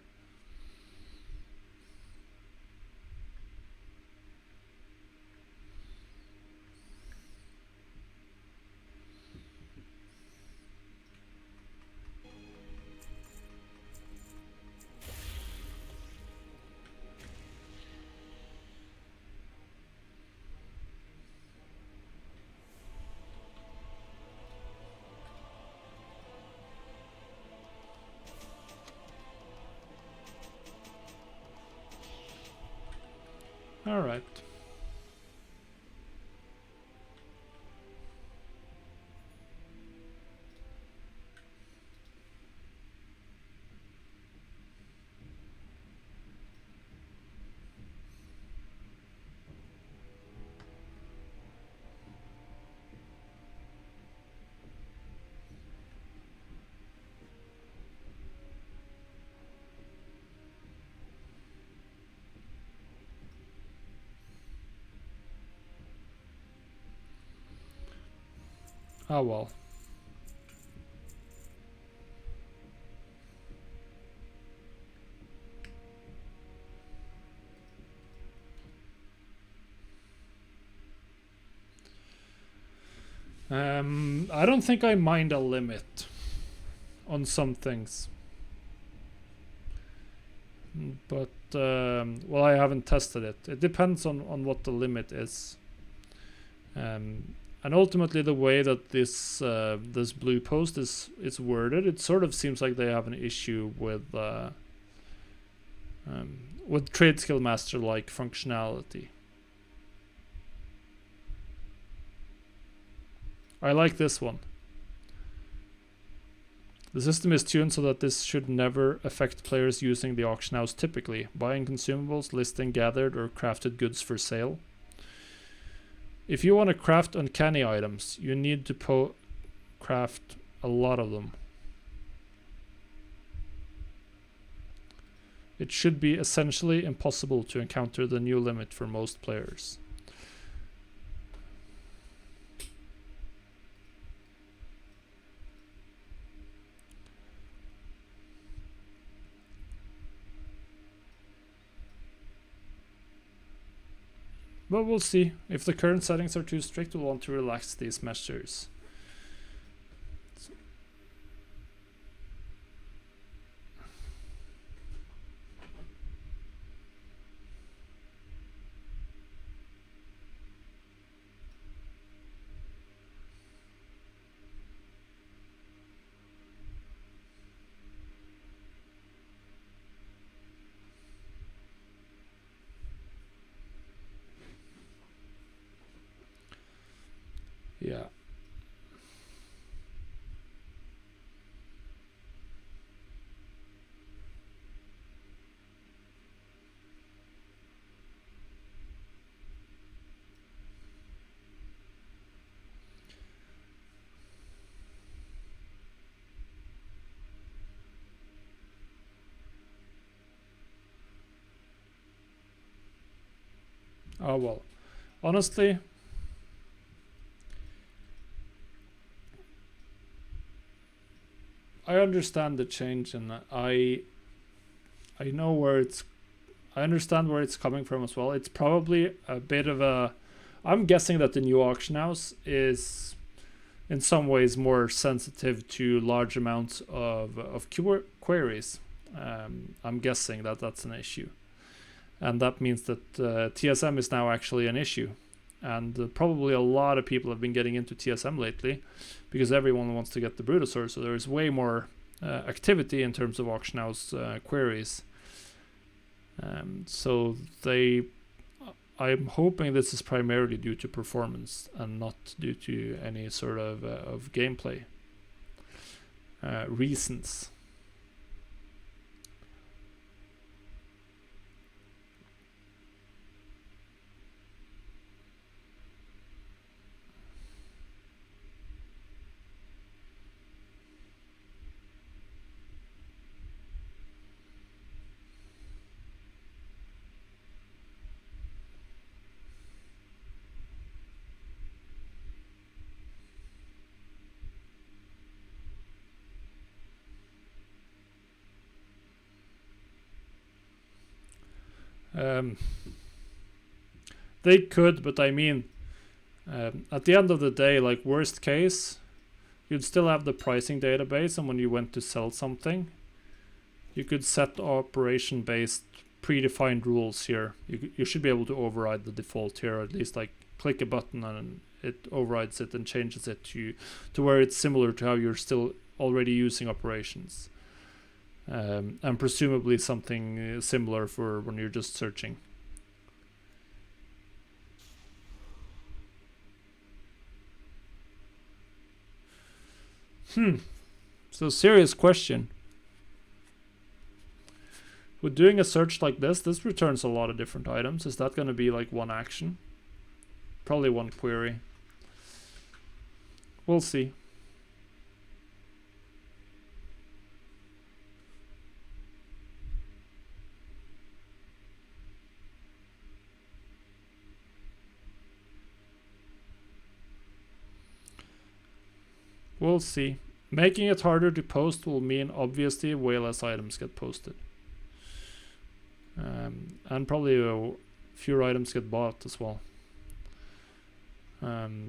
All right. Oh well. I don't think I mind a limit on some things. But well, I haven't tested it. It depends on what the limit is. And ultimately, the way that this this blue post is worded, it sort of seems like they have an issue with Trade Skill Master like functionality. I like this one. The system is tuned so that this should never affect players using the auction house typically, buying consumables, listing gathered or crafted goods for sale. If you want to craft uncanny items, you need to craft a lot of them. It should be essentially impossible to encounter the new limit for most players. But we'll see. If the current settings are too strict, we'll want to relax these measures. Yeah. Oh well. Honestly, I understand the change, and I know where I understand where it's coming from as well. It's probably a bit of a, I'm guessing that the new auction house is in some ways more sensitive to large amounts of queries. I'm guessing that that's an issue, and that means that TSM is now actually an issue. And probably a lot of people have been getting into TSM lately because everyone wants to get the Brutosaur. So there's way more activity in terms of auction house queries. So I'm hoping this is primarily due to performance and not due to any sort of gameplay reasons. They could, but I mean, at the end of the day, like worst case, you'd still have the pricing database, and when you went to sell something, you could set operation-based predefined rules here. You should be able to override the default here, or at least like click a button and it overrides it and changes it to where it's similar to how you're still already using operations. And presumably something similar for when you're just searching. So serious question. With doing a search like this returns a lot of different items. Is that going to be like one action? Probably one query. We'll see. We'll see. Making it harder to post will mean obviously way less items get posted. And probably fewer items get bought as well.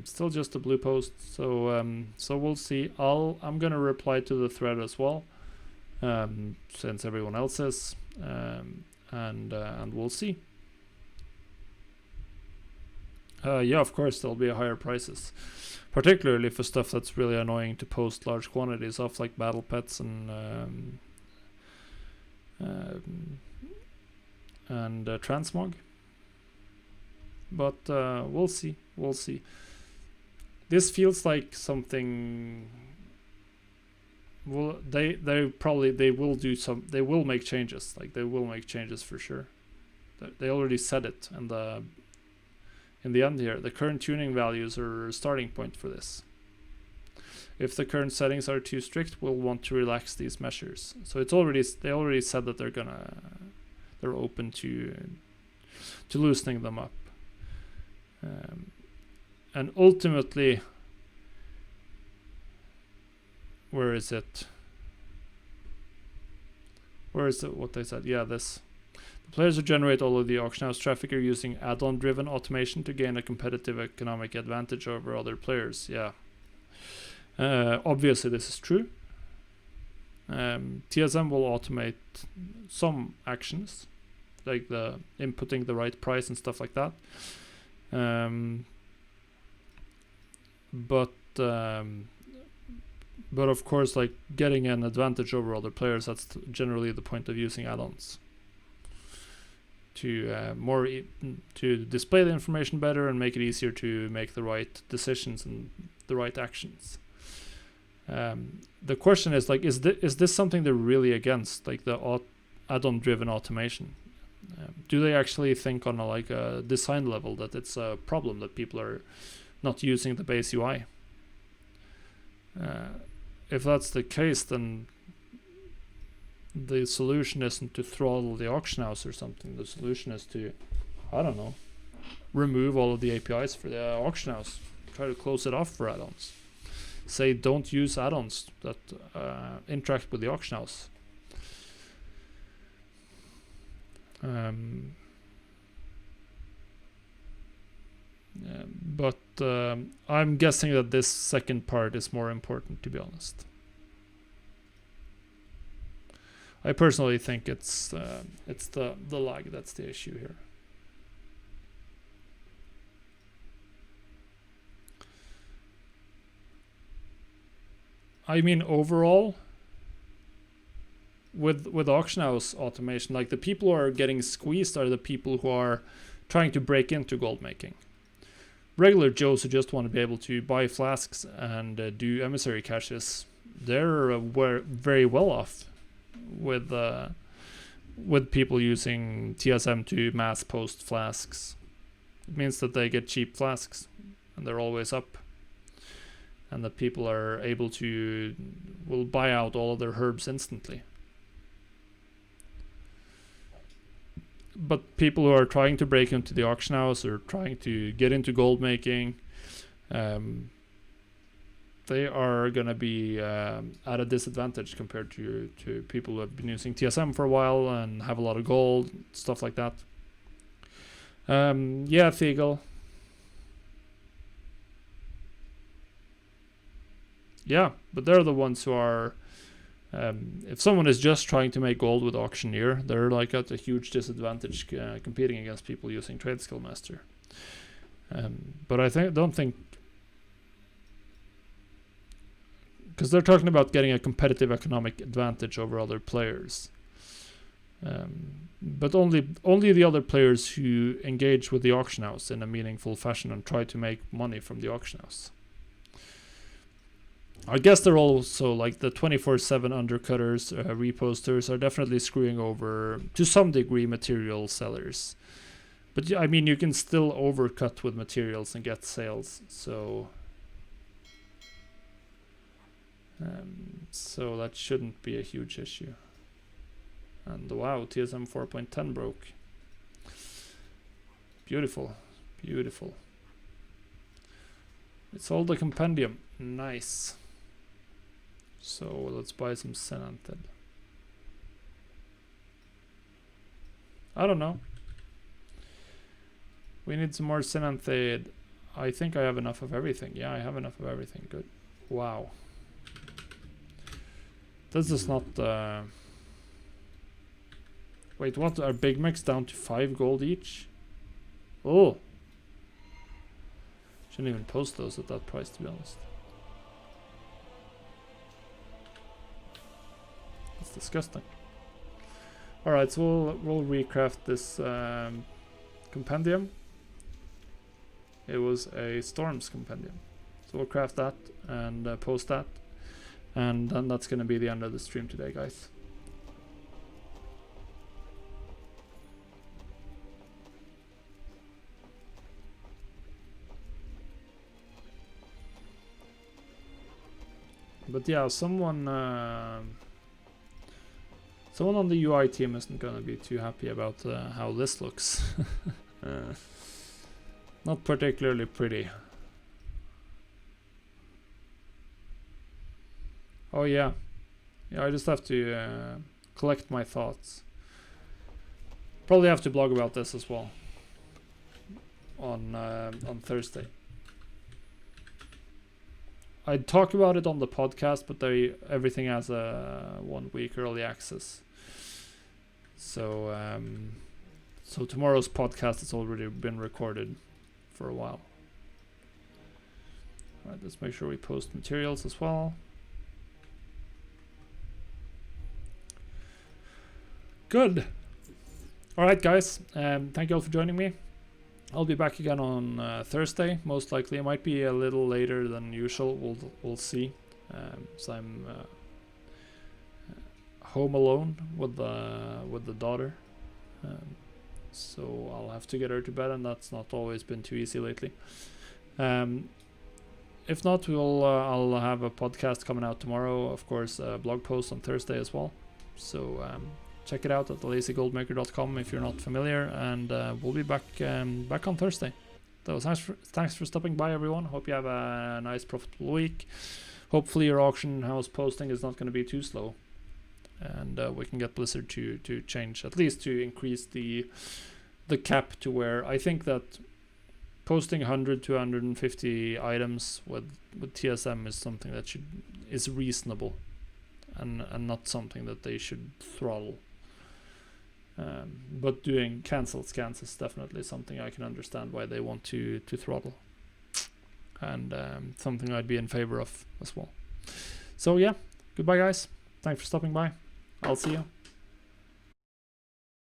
Still just a blue post, so we'll see. I'm gonna reply to the thread as well, since everyone else is, and we'll see. Yeah, of course there'll be higher prices, particularly for stuff that's really annoying to post large quantities of, like battle pets and transmog. But we'll see. We'll see. This feels like something. Well, they will do some. They will make changes. Like, they will make changes for sure. They already said it, and in the end here, the current tuning values are a starting point for this. If the current settings are too strict, we'll want to relax these measures. So they already said that they're open to loosening them up. And ultimately, where is it? Where is it? What they said? Yeah, this. The players who generate all of the auction house traffic are using add-on driven automation to gain a competitive economic advantage over other players. Yeah. Obviously, this is true. TSM will automate some actions, like the inputting the right price and stuff like that. But of course, like, getting an advantage over other players, that's generally the point of using add-ons. To display the information better and make it easier to make the right decisions and the right actions. The question is, like, is this something they're really against, like the add-on driven automation? Do they actually think on a design level that it's a problem that people are not using the base UI? If that's the case, then the solution isn't to throttle the auction house or something. The solution is to, I don't know, remove all of the APIs for the auction house. Try to close it off for add-ons. Say don't use add-ons that interact with the auction house. But I'm guessing that this second part is more important, to be honest. I personally think it's the lag that's the issue here. I mean, overall, with auction house automation, like, the people who are getting squeezed are the people who are trying to break into gold making. Regular Joes who just want to be able to buy flasks and do emissary caches, they're very well off with people using TSM to mass post flasks. It means that they get cheap flasks and they're always up, and that people are able to will buy out all of their herbs instantly. But people who are trying to break into the auction house or trying to get into gold making, they are going to be at a disadvantage compared to people who have been using TSM for a while and have a lot of gold, stuff like that. Yeah, Thegel. Yeah, but they're the ones who are... if someone is just trying to make gold with Auctioneer, they're like at a huge disadvantage competing against people using Trade Skill Master. But I don't think, because they're talking about getting a competitive economic advantage over other players. But only the other players who engage with the auction house in a meaningful fashion and try to make money from the auction house. I guess they're also like the 24/7 undercutters, reposters are definitely screwing over to some degree material sellers. But I mean, you can still overcut with materials and get sales, so that shouldn't be a huge issue. And wow, TSM 4.10 broke. Beautiful, beautiful. It's all the compendium. Nice. So let's buy some Synanthed. I don't know. We need some more Synanthed. I think I have enough of everything. Yeah, I have enough of everything. Good. Wow. This is not... Wait, what? Are Big Macs down to 5 gold each? Oh! Shouldn't even post those at that price, to be honest. That's disgusting. Alright, so we'll recraft this compendium. It was a Storms compendium. So we'll craft that and post that. And then that's going to be the end of the stream today, guys. But yeah, someone on the UI team isn't going to be too happy about how this looks. Not particularly pretty. Oh yeah, I just have to collect my thoughts. Probably have to blog about this as well on Thursday. I'd talk about it on the podcast, but everything has a 1 week early access. So so tomorrow's podcast has already been recorded for a while. Alright, let's make sure we post materials as well. Good. Alright guys, thank you all for joining me. I'll be back again on Thursday, most likely. It might be a little later than usual, we'll see. So I'm home alone with the daughter. So I'll have to get her to bed, and that's not always been too easy lately. If not, I'll have a podcast coming out tomorrow, of course, a blog post on Thursday as well. So check it out at thelazygoldmaker.com if you're not familiar, and we'll be back on Thursday. So thanks for stopping by, everyone. Hope you have a nice, profitable week. Hopefully your auction house posting is not going to be too slow, and we can get Blizzard to change, at least to increase the cap to where I think that posting 100 to 150 items with TSM is something that is reasonable, and not something that they should throttle. But doing cancelled scans is definitely something I can understand why they want to throttle, and something I'd be in favor of as well. So yeah, goodbye guys, thanks for stopping by, I'll see you.